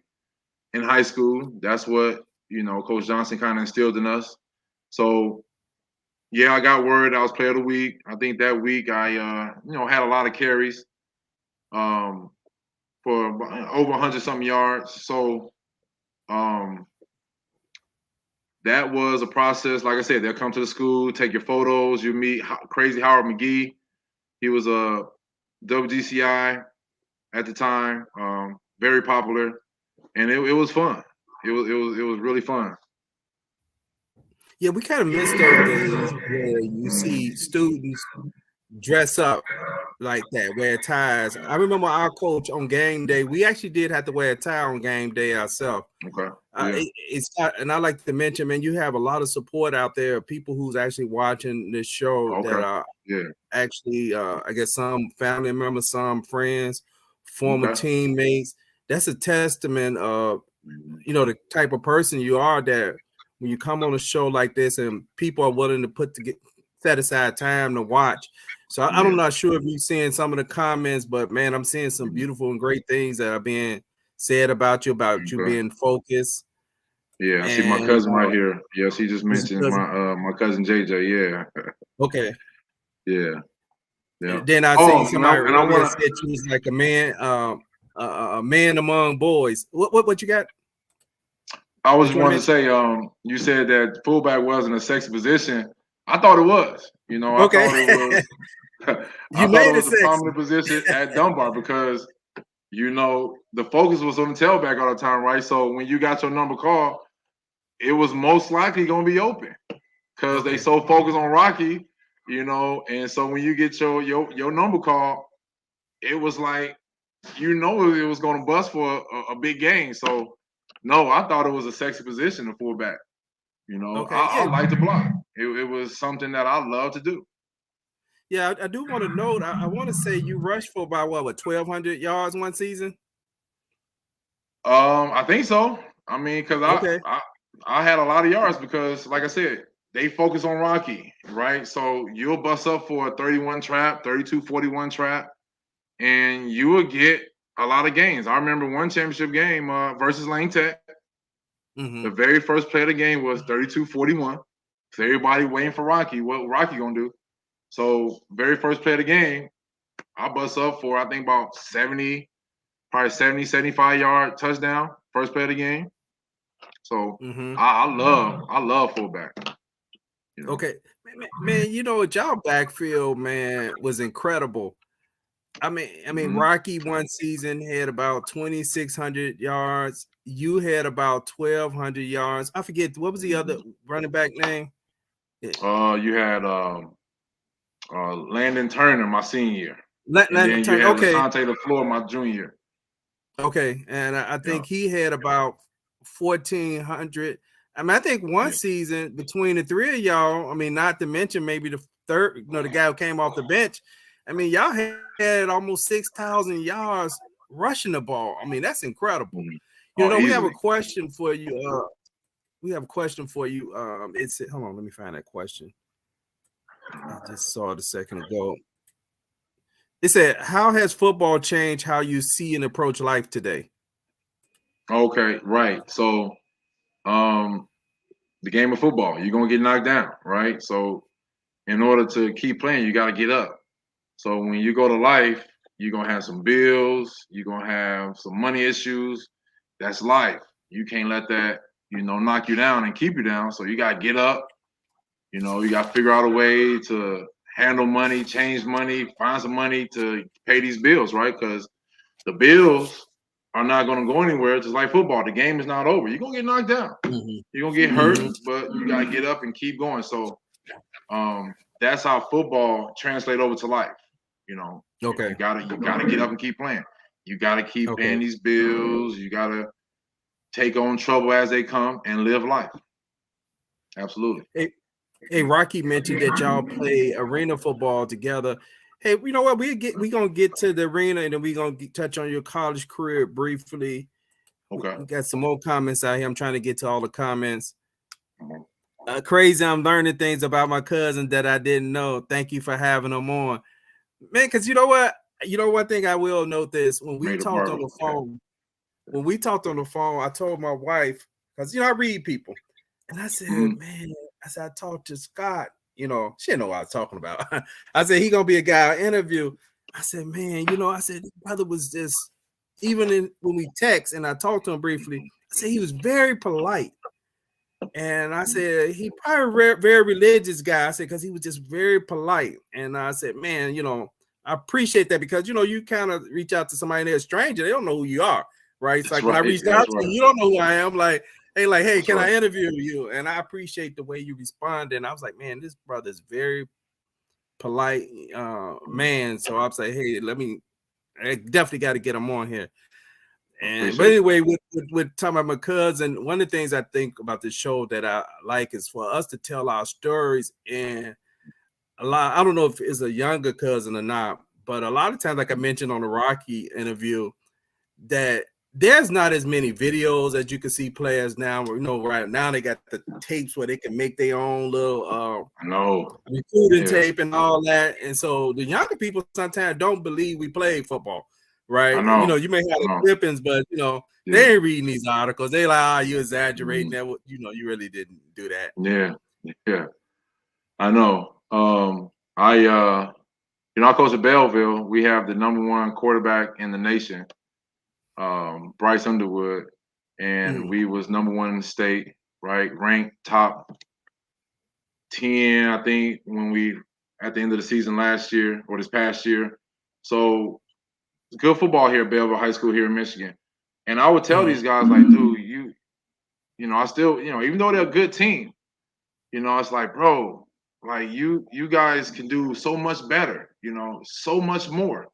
[SPEAKER 2] in high school. That's what Coach Johnson kind of instilled in us. So yeah, I got word I was Player of the Week. I think that week I had a lot of carries. For over 100-something yards. So that was a process. Like I said, they'll come to the school, take your photos. You meet Crazy Howard McGee. He was a WGCI at the time, very popular, and it was fun. It was really fun.
[SPEAKER 1] Yeah, we kind of miss those days where you see students dress up like that, wear ties. I remember our coach on game day. We actually did have to wear a tie on game day ourselves.
[SPEAKER 2] Okay. Yeah.
[SPEAKER 1] It's not, and I like to mention, man, you have a lot of support out there, people who's actually watching this show that are actually, I guess, some family members, some friends, former teammates. That's a testament of, the type of person you are, that when you come on a show like this and people are willing to set aside time to watch. So I'm not sure if you're seeing some of the comments, but man, I'm seeing some beautiful and great things that are being said about you being focused.
[SPEAKER 2] Yeah, I see my cousin right here. Yes, he just mentioned my cousin JJ. Yeah.
[SPEAKER 1] Okay.
[SPEAKER 2] Yeah. Yeah.
[SPEAKER 1] Then I see somebody earlier said you was like a man among boys. What you got?
[SPEAKER 2] I was just wanting to say, you said that fullback wasn't a sexy position. I thought it was. I thought it was. I thought it was a prominent position at Dunbar because, the focus was on the tailback all the time, right? So when you got your number called, it was most likely going to be open because they so focused on Rocky, and so when you get your number called, it was like, it was going to bust for a big game. So, no, I thought it was a sexy position, the fullback. I like to block. It was something that I love to do.
[SPEAKER 1] Yeah, I do want to note, I want to say you rushed for about 1,200 yards one season?
[SPEAKER 2] I think so. I mean, because I had a lot of yards because, like I said, they focus on Rocky, right? So you'll bust up for a 31 trap, 32-41 trap, and you will get a lot of gains. I remember one championship game versus Lane Tech. The very first play of the game was 32-41. So everybody waiting for Rocky. What Rocky gonna do? So very first play of the game, I bust up for I think about 75 yard touchdown. First play of the game. So I love fullback.
[SPEAKER 1] Okay, man, y'all backfield, man, was incredible. I mean, Rocky one season had about 2,600 yards. You had about 1,200 yards. I forget, what was the other running back name?
[SPEAKER 2] You had Landon Turner my senior year.
[SPEAKER 1] Landon
[SPEAKER 2] and then
[SPEAKER 1] Turner,
[SPEAKER 2] you had Lashonte LaFleur my junior year.
[SPEAKER 1] Okay, and I think he had about 1,400. I mean, I think one season between the three of y'all, I mean, not to mention maybe the third, the guy who came off the bench. I mean, y'all had almost 6,000 yards rushing the ball. I mean, that's incredible. We have a question for you. It's hold on, let me find that question. I just saw it a second ago. It said, "How has football changed how you see and approach life today?"
[SPEAKER 2] Okay, right. So, the game of football, you're gonna get knocked down, right? So, in order to keep playing, you got to get up. So when you go to life, you're gonna have some bills, you're gonna have some money issues. That's life. You can't let that, knock you down and keep you down. So you gotta get up. You gotta figure out a way to handle money, change money, find some money to pay these bills, right? Because the bills are not gonna go anywhere. Just like football, the game is not over. You're gonna get knocked down. You're gonna get hurt, but you gotta get up and keep going. So that's how football translate over to life. You know,
[SPEAKER 1] Okay.
[SPEAKER 2] you gotta get up and keep playing. You gotta keep paying these bills. You gotta take on trouble as they come and live life. Absolutely.
[SPEAKER 1] Hey, Rocky mentioned that y'all play arena football together. Hey, you know what? We gonna get to the arena and then we gonna touch on your college career briefly.
[SPEAKER 2] Okay.
[SPEAKER 1] We got some more comments out here. I'm trying to get to all the comments. Crazy, I'm learning things about my cousin that I didn't know. Thank you for having them on, man. Because you know what? You know, one thing I will note this when we talked on the phone. When we talked on the phone, I told my wife, because I read people, and I said, man, I talked to Scott. She didn't know what I was talking about. I said, he gonna be a guy I interview. I said, man, I said, this brother was just, even when we text and I talked to him briefly, I said he was very polite. And I said, he probably very religious guy. I said, because he was just very polite. And I said, man, I appreciate that because, you kind of reach out to somebody and they're a stranger. They don't know who you are, right? It's like when I reached out to you don't know who I am. Like, hey, can I interview you? And I appreciate the way you responded. And I was like, man, this brother's very polite man. So I was like, hey, I definitely got to get him on here. But anyway, with talking about my cousin, one of the things I think about this show that I like is for us to tell our stories. And I don't know if it's a younger cousin or not, but a lot of times, like I mentioned on the Rocky interview, that there's not as many videos as you can see players now. Right now they got the tapes where they can make their own little recruiting tape and all that. And so the younger people sometimes don't believe we played football. Right. You may have the clippings, but they ain't reading these articles. They like, you exaggerating that. You really didn't do that.
[SPEAKER 2] Yeah. I know. I coach at Belleville. We have the #1 quarterback in the nation, Bryce Underwood, and we was #1 in the state, right? Ranked top 10, I think, when we at the end of the season last year or this past year. So it's good football here at Belleville High School here in Michigan. And I would tell these guys, like, dude, I still, even though they're a good team, it's like, bro, like you guys can do so much better, so much more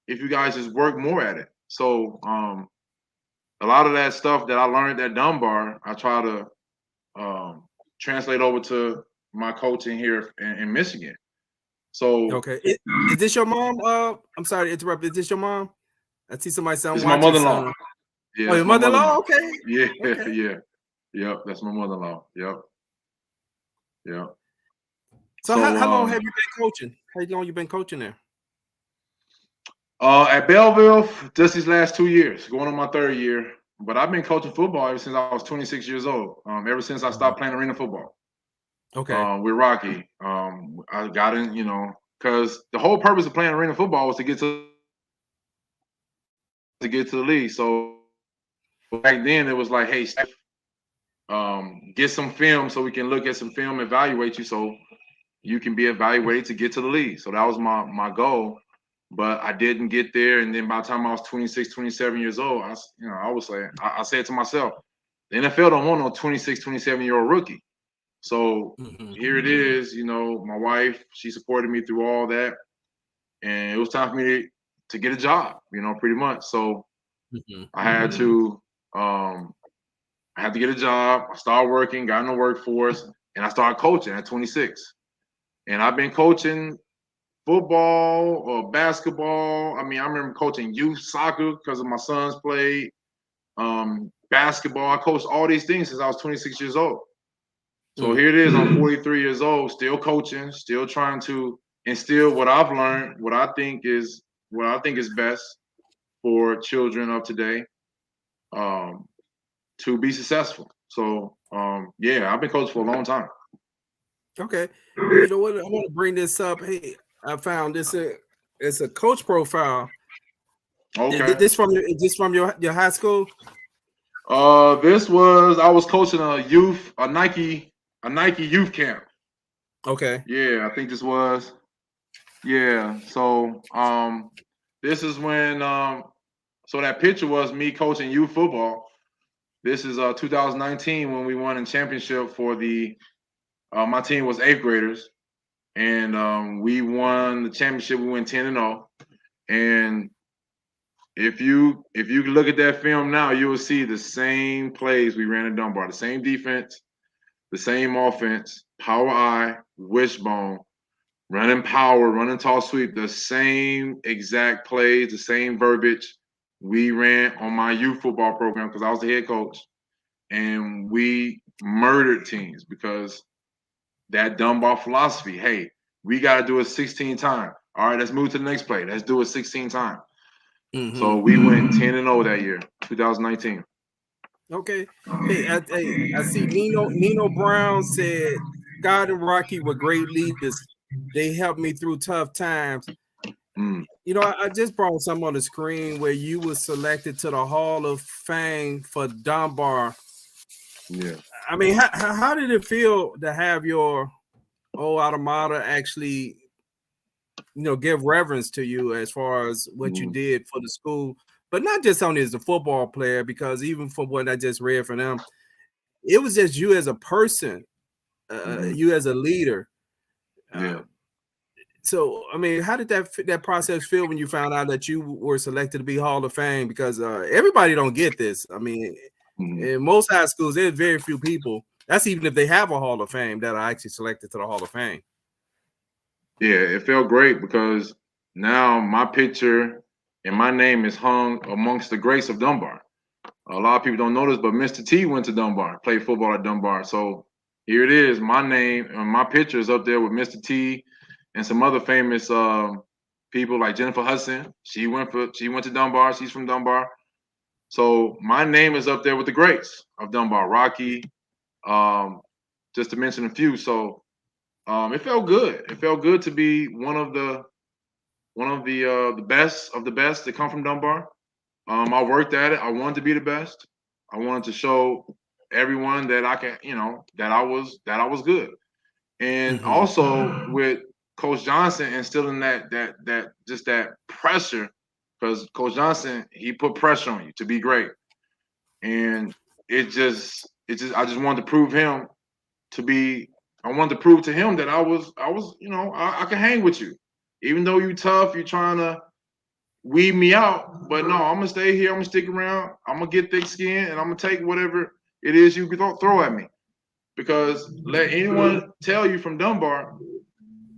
[SPEAKER 2] if you guys just work more at it. So a lot of that stuff that I learned at Dunbar, I try to translate over to my coaching here in Michigan. So
[SPEAKER 1] okay, is this your mom? I'm sorry to interrupt. Is this your mom? I see somebody saying,
[SPEAKER 2] "This is my mother-in-law."
[SPEAKER 1] Yeah, your mother-in-law. Okay.
[SPEAKER 2] Yeah, okay. Yep, that's my mother-in-law. Yep.
[SPEAKER 1] So how long have you been coaching? How long you been coaching there?
[SPEAKER 2] At Belleville, just these last 2 years, going on my 3rd year. But I've been coaching football ever since I was 26 years old. Ever since I stopped playing arena football.
[SPEAKER 1] Okay.
[SPEAKER 2] With Rocky, I got in, because the whole purpose of playing arena football was to get to the league. So back then it was like, hey, get some film so we can look at some film, evaluate you, so you can be evaluated to get to the league. So that was my goal. But I didn't get there. And then by the time I was 26, 27 years old, I said to myself, the NFL don't want no 26, 27-year-old rookie. So here it is, my wife, she supported me through all that. And it was time for me to get a job, pretty much. So I had to get a job. I started working, got in the workforce, and I started coaching at 26. And I've been coaching football or basketball. I mean, I remember coaching youth soccer because of my sons played basketball. I coached all these things since I was 26 years old. So here it is, I'm 43 years old, still coaching, still trying to instill what I've learned, what I think is best for children of today to be successful. So I've been coaching for a long time.
[SPEAKER 1] Okay. You know what? I want to bring this up. Hey, I found this. It's a coach profile.
[SPEAKER 2] Okay.
[SPEAKER 1] Is this from your high school?
[SPEAKER 2] I was coaching a Nike youth camp.
[SPEAKER 1] Okay.
[SPEAKER 2] Yeah, I think this was. Yeah. So this is when so that picture was me coaching youth football. This is 2019 when we won in championship for the my team was 8th graders. and we won the championship. We went 10-0, and if you look at that film now, you will see the same plays we ran at Dunbar, the same defense, the same offense, power I, wishbone, running power, running tall sweep, the same exact plays, the same verbiage we ran on my youth football program because I was the head coach, and we murdered teams because that Dunbar philosophy. Hey, we got to do it 16 times. All right, let's move to the next play. Let's do it 16 times.
[SPEAKER 1] Mm-hmm.
[SPEAKER 2] So we went 10-0 that year, 2019.
[SPEAKER 1] Okay. Hey, I see Nino Brown said Scott and Rocky were great leaders. They helped me through tough times. You know, I just brought some on the screen where you were selected to the Hall of Fame for Dunbar.
[SPEAKER 2] Yeah.
[SPEAKER 1] I mean, how did it feel to have your old alma mater actually, you know, give reverence to you as far as what you did for the school, but not just only as a football player, because even from what I just read from them, it was just you as a person, you as a leader.
[SPEAKER 2] Yeah.
[SPEAKER 1] So, I mean, how did that process feel when you found out that you were selected to be Hall of Fame? Because everybody don't get this. I mean, in most high schools, there's very few people. That's even if they have a Hall of Fame that are actually selected to the Hall of Fame.
[SPEAKER 2] Yeah, it felt great because now my picture and my name is hung amongst the greats of Dunbar. A lot of people don't know this, but Mr. T went to Dunbar, played football at Dunbar. So here it is. My name and my picture is up there with Mr. T and some other famous people like Jennifer Hudson. She went to Dunbar. She's from Dunbar. So my name is up there with the greats of Dunbar, Rocky, just to mention a few. So it felt good. It felt good to be one of the best of the best that come from Dunbar. I worked at it. I wanted to be the best. I wanted to show everyone that I can, that I was good. And also with Coach Johnson instilling that pressure, because Coach Johnson, he put pressure on you to be great. And I just wanted to prove him to be. I wanted to prove to him that I was, I can hang with you, even though you tough. You're trying to weed me out, but no, I'm gonna stay here. I'm gonna stick around. I'm gonna get thick skin, and I'm gonna take whatever it is you throw at me. Because let anyone tell you from Dunbar,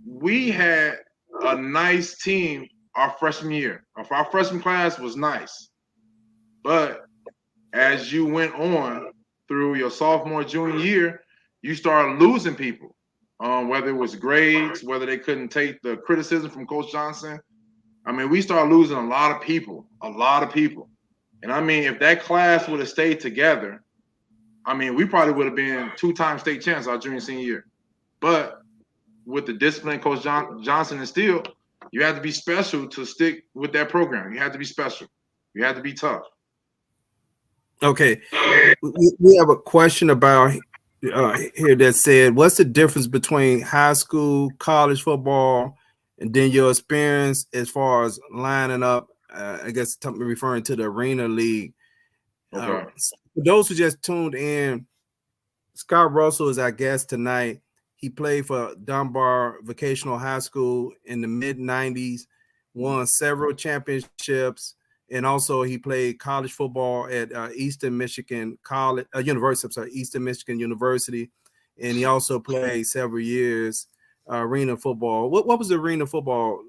[SPEAKER 2] we had a nice team our freshman year. Our freshman class was nice, but as you went on through your sophomore, junior year, you started losing people. Whether it was grades, whether they couldn't take the criticism from Coach Johnson. I mean, we started losing a lot of people. And I mean, if that class would have stayed together, I mean, we probably would have been 2-time state champs our junior, senior year. But with the discipline Coach Johnson instilled, you had to be special to stick with that program. You had to be special. You had to be tough.
[SPEAKER 1] Okay. We have a question about here that said, what's the difference between high school, college football, and then your experience as far as lining up, I guess referring to the Arena League.
[SPEAKER 2] Okay.
[SPEAKER 1] For those who just tuned in, Scott Russell is our guest tonight. He played for Dunbar Vocational High School in the mid-90s, won several championships, and also he played college football at Eastern Michigan University, and he also played several years arena football. What was the arena football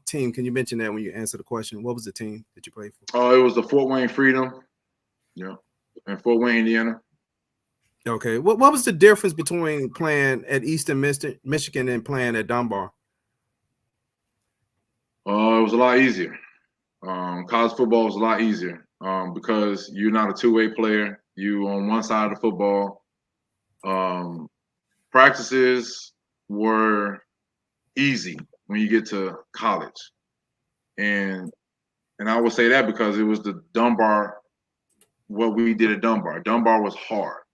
[SPEAKER 1] team? Can you mention that when you answer the question? What was the team that you played for?
[SPEAKER 2] Oh, it was the Fort Wayne Freedom, yeah, in Fort Wayne, Indiana.
[SPEAKER 1] Okay, what was the difference between playing at Eastern Michigan and playing at Dunbar?
[SPEAKER 2] It was a lot easier. College football was a lot easier because you're not a two-way player. You on one side of the football. Practices were easy when you get to college, and I would say that because it was the Dunbar. What we did at Dunbar. Dunbar was hard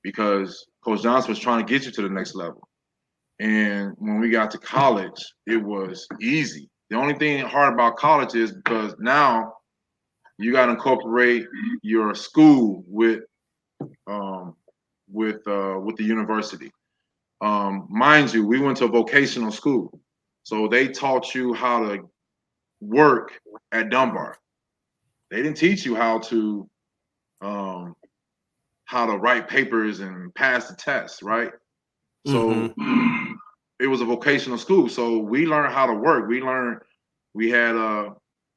[SPEAKER 2] because Coach Johnson was trying to get you to the next level. And when we got to college, it was easy. The only thing hard about college is because now you got to incorporate your school with the university. mind you, we went to a vocational school. So they taught you how to work at Dunbar. They didn't teach you how to write papers and pass the tests, right? So it was a vocational school. So we learned how to work. We had a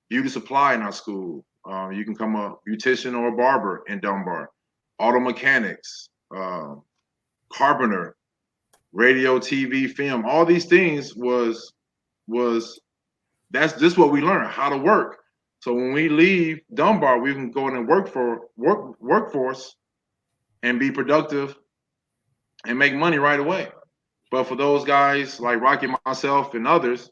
[SPEAKER 2] beauty supply in our school. You can come a beautician or a barber in Dunbar, auto mechanics, carpenter, radio, TV, film. All these things that's just what we learned, how to work. So when we leave Dunbar, we can go in and workforce and be productive and make money right away. But for those guys like Rocky, myself, and others,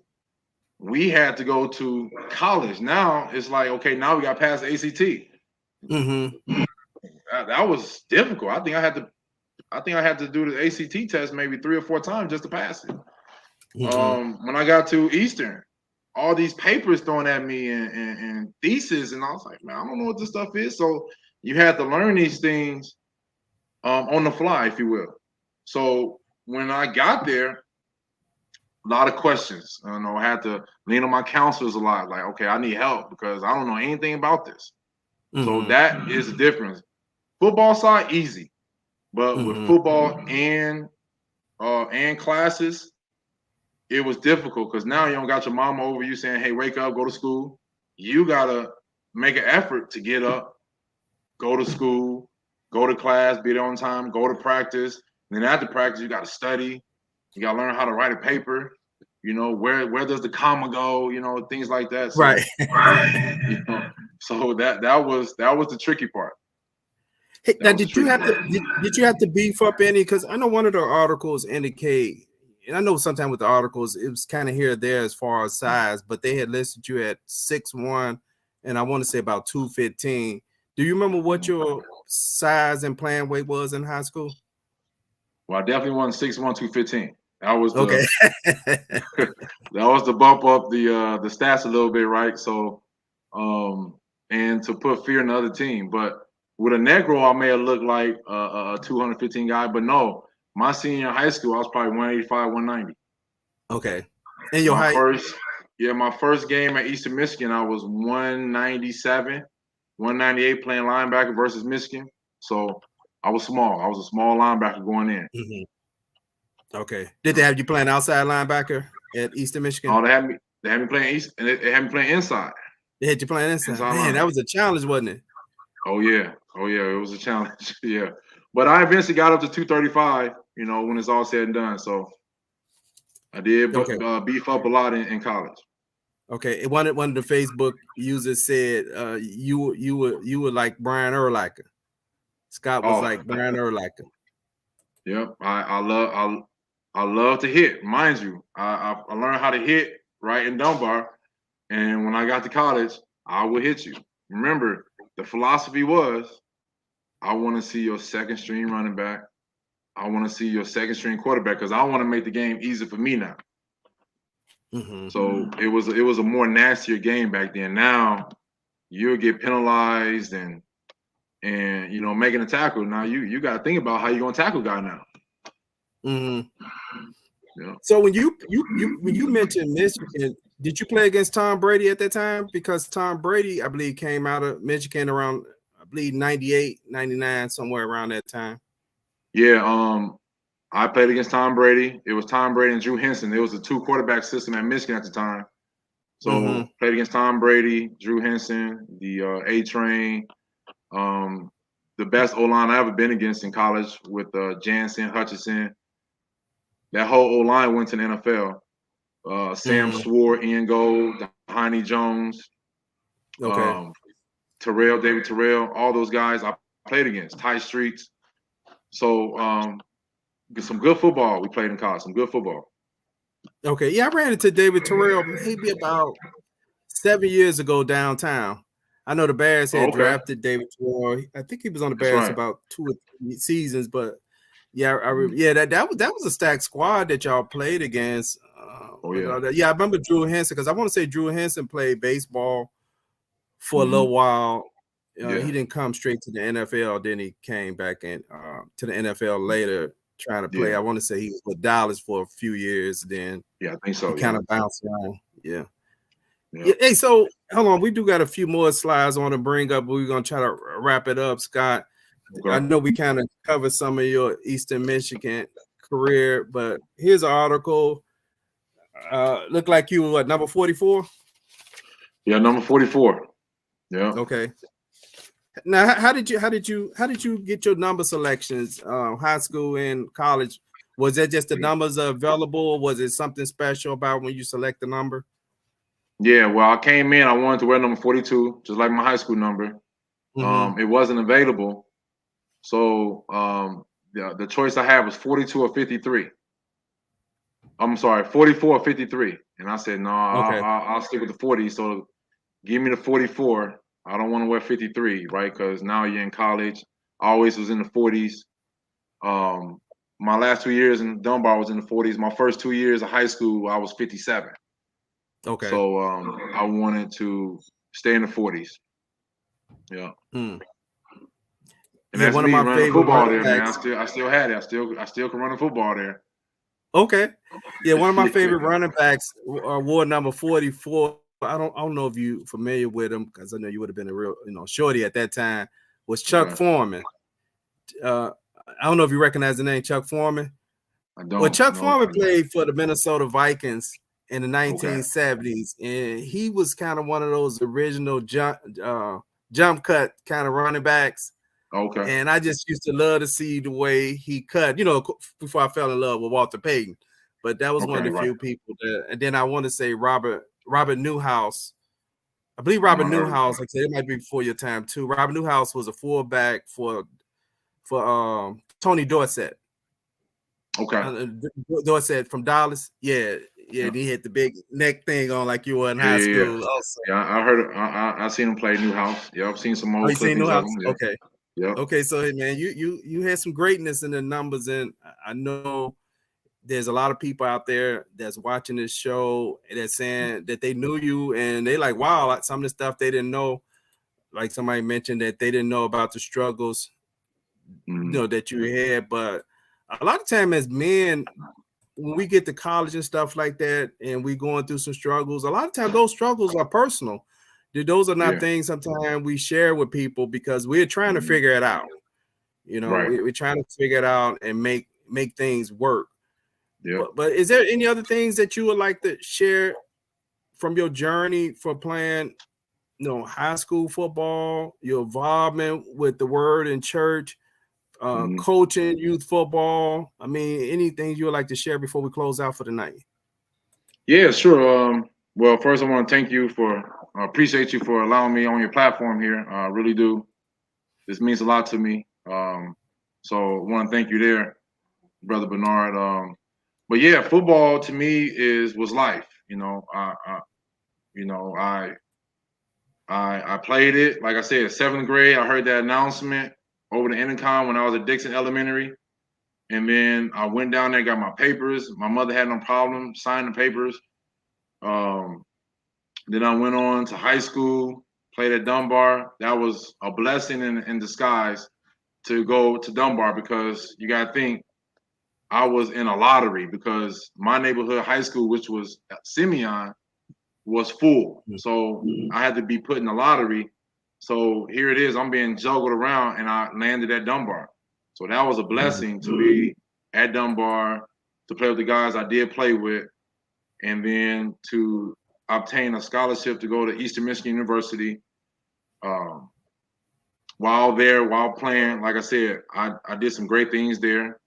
[SPEAKER 2] we had to go to college. Now it's like, okay, now we got past the ACT. That was difficult. I think I had to do the ACT test maybe 3 or 4 times just to pass it. When I got to Eastern, all these papers thrown at me and thesis, and I was like, man, I don't know what this stuff is. So you had to learn these things on the fly, if you will. So when I got there, a lot of questions. I had to lean on my counselors a lot. Like, okay, I need help because I don't know anything about this. So that is the difference. Football side, easy. But with football and classes, it was difficult because now you don't got your mama over you saying, hey, wake up, go to school. You got to make an effort to get up, go to school, go to class, be there on time, go to practice. And then after practice, you got to study. You got to learn how to write a paper. Where does the comma go? Things like that. So,
[SPEAKER 1] Right.
[SPEAKER 2] So that was the tricky part.
[SPEAKER 1] Hey, now, did you have to beef up any? Because I know one of the articles indicate, and I know sometimes with the articles it was kind of here or there as far as size, but they had listed you at 6'1", and I want to say about 215. Do you remember what your size and playing weight was in high school?
[SPEAKER 2] Well, I definitely won 6'1", 215. That was
[SPEAKER 1] okay.
[SPEAKER 2] That was to bump up the stats a little bit, right? So, and to put fear in the other team, but. With a Negro, I may have looked like a 215 guy, but no. My senior in high school, I was probably 185, 190.
[SPEAKER 1] Okay. And your height?
[SPEAKER 2] My first game at Eastern Michigan, I was 197, 198 playing linebacker versus Michigan. So I was small. I was a small linebacker going in.
[SPEAKER 1] Okay. Did they have you playing outside linebacker at Eastern Michigan?
[SPEAKER 2] Oh, they had me playing east, and they had me playing inside.
[SPEAKER 1] They had you playing inside. Man, that was a challenge, wasn't it?
[SPEAKER 2] Oh yeah, it was a challenge. Yeah, but I eventually got up to 235. When it's all said and done. So I did beef up a lot in college.
[SPEAKER 1] Okay, one of the Facebook users said you were like Brian Urlacher. Scott was like Brian Urlacher.
[SPEAKER 2] Yep, I love to hit. Mind you, I learned how to hit right in Dunbar, and when I got to college, I would hit you. Remember, the philosophy was, I want to see your second string running back. I want to see your second string quarterback because I want to make the game easy for me now. So it was a more nastier game back then. Now you'll get penalized and making a tackle. Now you got to think about how you're gonna tackle a guy now.
[SPEAKER 1] Yeah. So when you mentioned Michigan, did you play against Tom Brady at that time? Because Tom Brady, I believe, came out of Michigan around, I believe, 98, 99, somewhere around that time.
[SPEAKER 2] Yeah, I played against Tom Brady. It was Tom Brady and Drew Henson. It was a 2-quarterback system at Michigan at the time. So played against Tom Brady, Drew Henson, the A-Train, the best O-line I've ever been against in college with Jansen, Hutchinson. That whole O-line went to the NFL. Sam Swore, Ian Gold, Heine Jones, David Terrell, all those guys I played against, Ty Streets. So some good football we played in college, some good football.
[SPEAKER 1] Okay, yeah, I ran into David Terrell maybe about 7 years ago downtown. I know the Bears had drafted David Terrell. I think he was on the Bears about 2 or 3 seasons, but yeah, that was a stacked squad that y'all played against. Yeah, I remember Drew Henson because I want to say Drew Henson played baseball for a little while. He didn't come straight to the NFL. Then he came back in to the NFL later trying to play. I want to say he was with Dallas for a few years. Then
[SPEAKER 2] I think so.
[SPEAKER 1] He kind of bounced around. Yeah.
[SPEAKER 2] Yeah.
[SPEAKER 1] Hey, so hold on. We do got a few more slides I want to bring up. We're gonna try to wrap it up, Scott.
[SPEAKER 2] Okay.
[SPEAKER 1] I know we kind of covered some of your Eastern Michigan career, but here's an article. Look like you what, number 44?
[SPEAKER 2] Yeah, number 44. Yeah.
[SPEAKER 1] Okay. Now, how did you get your number selections? High school and college. Was that just the numbers available? Or was it something special about when you select the number?
[SPEAKER 2] Yeah, well, I came in, I wanted to wear number 42, just like my high school number. It wasn't available. So the choice I had was 42 or 53. I'm sorry, 44 or 53. And I said, no, I'll stick with the 40. So give me the 44. I don't want to wear 53, right? Because now you're in college. I always was in the 40s. My last 2 years in Dunbar was in the 40s. My first 2 years of high school, I was 57.
[SPEAKER 1] Okay.
[SPEAKER 2] So I wanted to stay in the 40s. Yeah.
[SPEAKER 1] And
[SPEAKER 2] that's
[SPEAKER 1] one
[SPEAKER 2] me
[SPEAKER 1] of my
[SPEAKER 2] running
[SPEAKER 1] favorite
[SPEAKER 2] football there,
[SPEAKER 1] backs.
[SPEAKER 2] man. I still had it. I still can run the football there.
[SPEAKER 1] Okay. Yeah, one of my favorite running backs wore number 44. I don't know if you familiar with him, because I know you would have been a real, shorty at that time, was Chuck Foreman. I don't know if you recognize the name Chuck Foreman.
[SPEAKER 2] I don't.
[SPEAKER 1] Well, Chuck Foreman played for the Minnesota Vikings in the 1970s, and he was kind of one of those original jump cut kind of running backs.
[SPEAKER 2] Okay.
[SPEAKER 1] And I just used to love to see the way he cut, before I fell in love with Walter Payton. But that was one of the few people that, and then I want to say Robert Newhouse. I believe Robert Newhouse, like I said, it might be before your time too. Robert Newhouse was a fullback for Tony Dorsett.
[SPEAKER 2] Okay.
[SPEAKER 1] Dorsett from Dallas. Yeah. He had the big neck thing on like you were in high school. Also.
[SPEAKER 2] Yeah, I heard. I seen him play Newhouse. Yeah, I've seen some old clippings of him. Yeah.
[SPEAKER 1] Okay.
[SPEAKER 2] Yeah.
[SPEAKER 1] Okay, so hey, man, you had some greatness in the numbers, and I know there's a lot of people out there that's watching this show that's saying that they knew you, and they like, wow, like some of the stuff they didn't know. Like somebody mentioned that they didn't know about the struggles, that you had. But a lot of time as men, when we get to college and stuff like that, and we going through some struggles, a lot of times those struggles are personal. Those are not things sometimes we share with people because we're trying to figure it out. We're trying to figure it out and make things work.
[SPEAKER 2] Yeah.
[SPEAKER 1] But is there any other things that you would like to share from your journey for playing, high school football, your involvement with the word in church, coaching youth football? I mean, anything you would like to share before we close out for the night?
[SPEAKER 2] Yeah, sure. Well, first I want to thank you appreciate you for allowing me on your platform here. I really do. This means a lot to me. So I want to thank you there, Brother Bernard. But yeah, football to me was life. I played it. Like I said, 7th grade, I heard that announcement over the intercom when I was at Dixon Elementary. And then I went down there, got my papers. My mother had no problem signing the papers. Then I went on to high school, played at Dunbar. That was a blessing in disguise to go to Dunbar, because you got to think, I was in a lottery because my neighborhood high school, which was Simeon, was full. So I had to be put in the lottery. So here it is, I'm being juggled around, and I landed at Dunbar. So that was a blessing to be at Dunbar, to play with the guys I did play with, and then to obtain a scholarship to go to Eastern Michigan University. While playing, like I said, I did some great things there.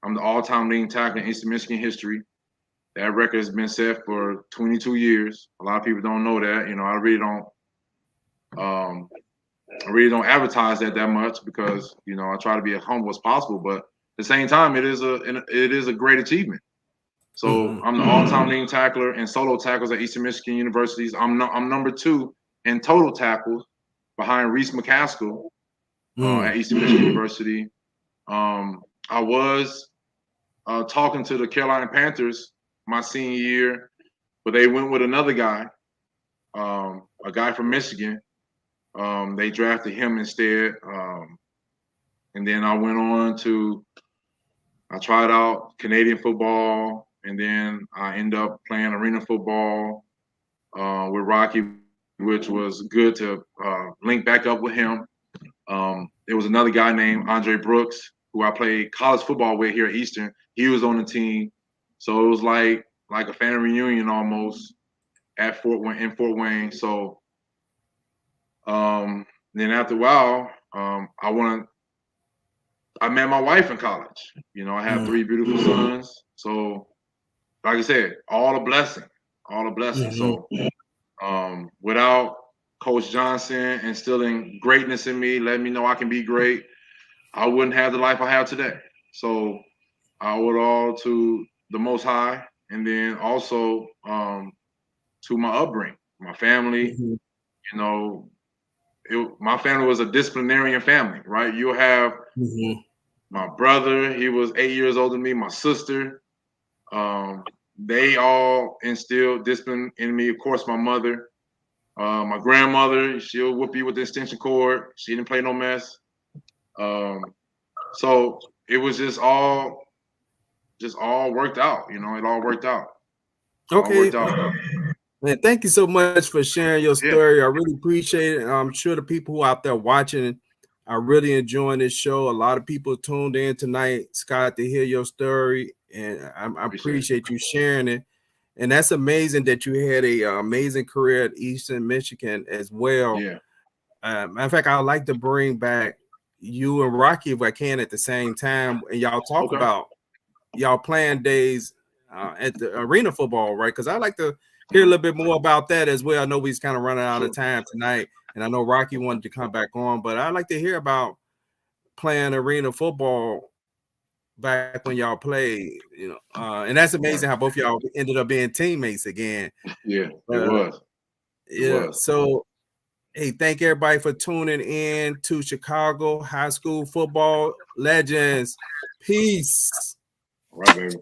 [SPEAKER 2] I'm the all-time leading tackler in Eastern Michigan history. That record has been set for 22 years. A lot of people don't know that. I really don't advertise that much because I try to be as humble as possible. But at the same time, it is a great achievement. So I'm the all-time leading tackler and solo tackles at Eastern Michigan Universities. I'm number 2 in total tackles behind Reese McCaskill at Eastern Michigan University. I was talking to the Carolina Panthers my senior year, but they went with another guy, a guy from Michigan. They drafted him instead. And then I went on to I tried out Canadian football, and then I ended up playing arena football with Rocky, which was good to link back up with him. There was another guy named Andre Brooks, who I played college football with here at Eastern. He was on the team. So it was like a family reunion almost at Fort Wayne. So then after a while, I met my wife in college. You know, I have 3 beautiful sons. So like I said, all a blessing. So without Coach Johnson instilling greatness in me, letting me know I can be great, I wouldn't have the life I have today. So I owe it all to the Most High, and then also to my upbringing, my family. You know, my family was a disciplinarian family, right? You'll have my brother, he was 8 years older than me, my sister. They all instilled discipline in me. Of course, my mother. My grandmother, she'll whoop you with the extension cord. She didn't play no mess. So it was just all worked out. You know, it all worked out.
[SPEAKER 1] Okay. Man, thank you so much for sharing your story. I really appreciate it. I'm sure the people who are out there watching are really enjoying this show. A lot of people tuned in tonight, Scott, to hear your story, and I appreciate you sharing it. And that's amazing that you had a amazing career at Eastern Michigan as well.
[SPEAKER 2] Yeah.
[SPEAKER 1] Matter of fact, I'd like to bring back you and Rocky if I can at the same time, and y'all talk about y'all playing days at the arena football, right? Because I like to hear a little bit more about that as well. I know we're kind of running out of time tonight, and I know Rocky wanted to come back on, but I'd like to hear about playing arena football back when y'all played, you know, and that's amazing how both y'all ended up being teammates again.
[SPEAKER 2] Yeah, it was.
[SPEAKER 1] So, hey, thank everybody for tuning in to Chicago High School Football Legends. Peace.
[SPEAKER 2] All right, baby.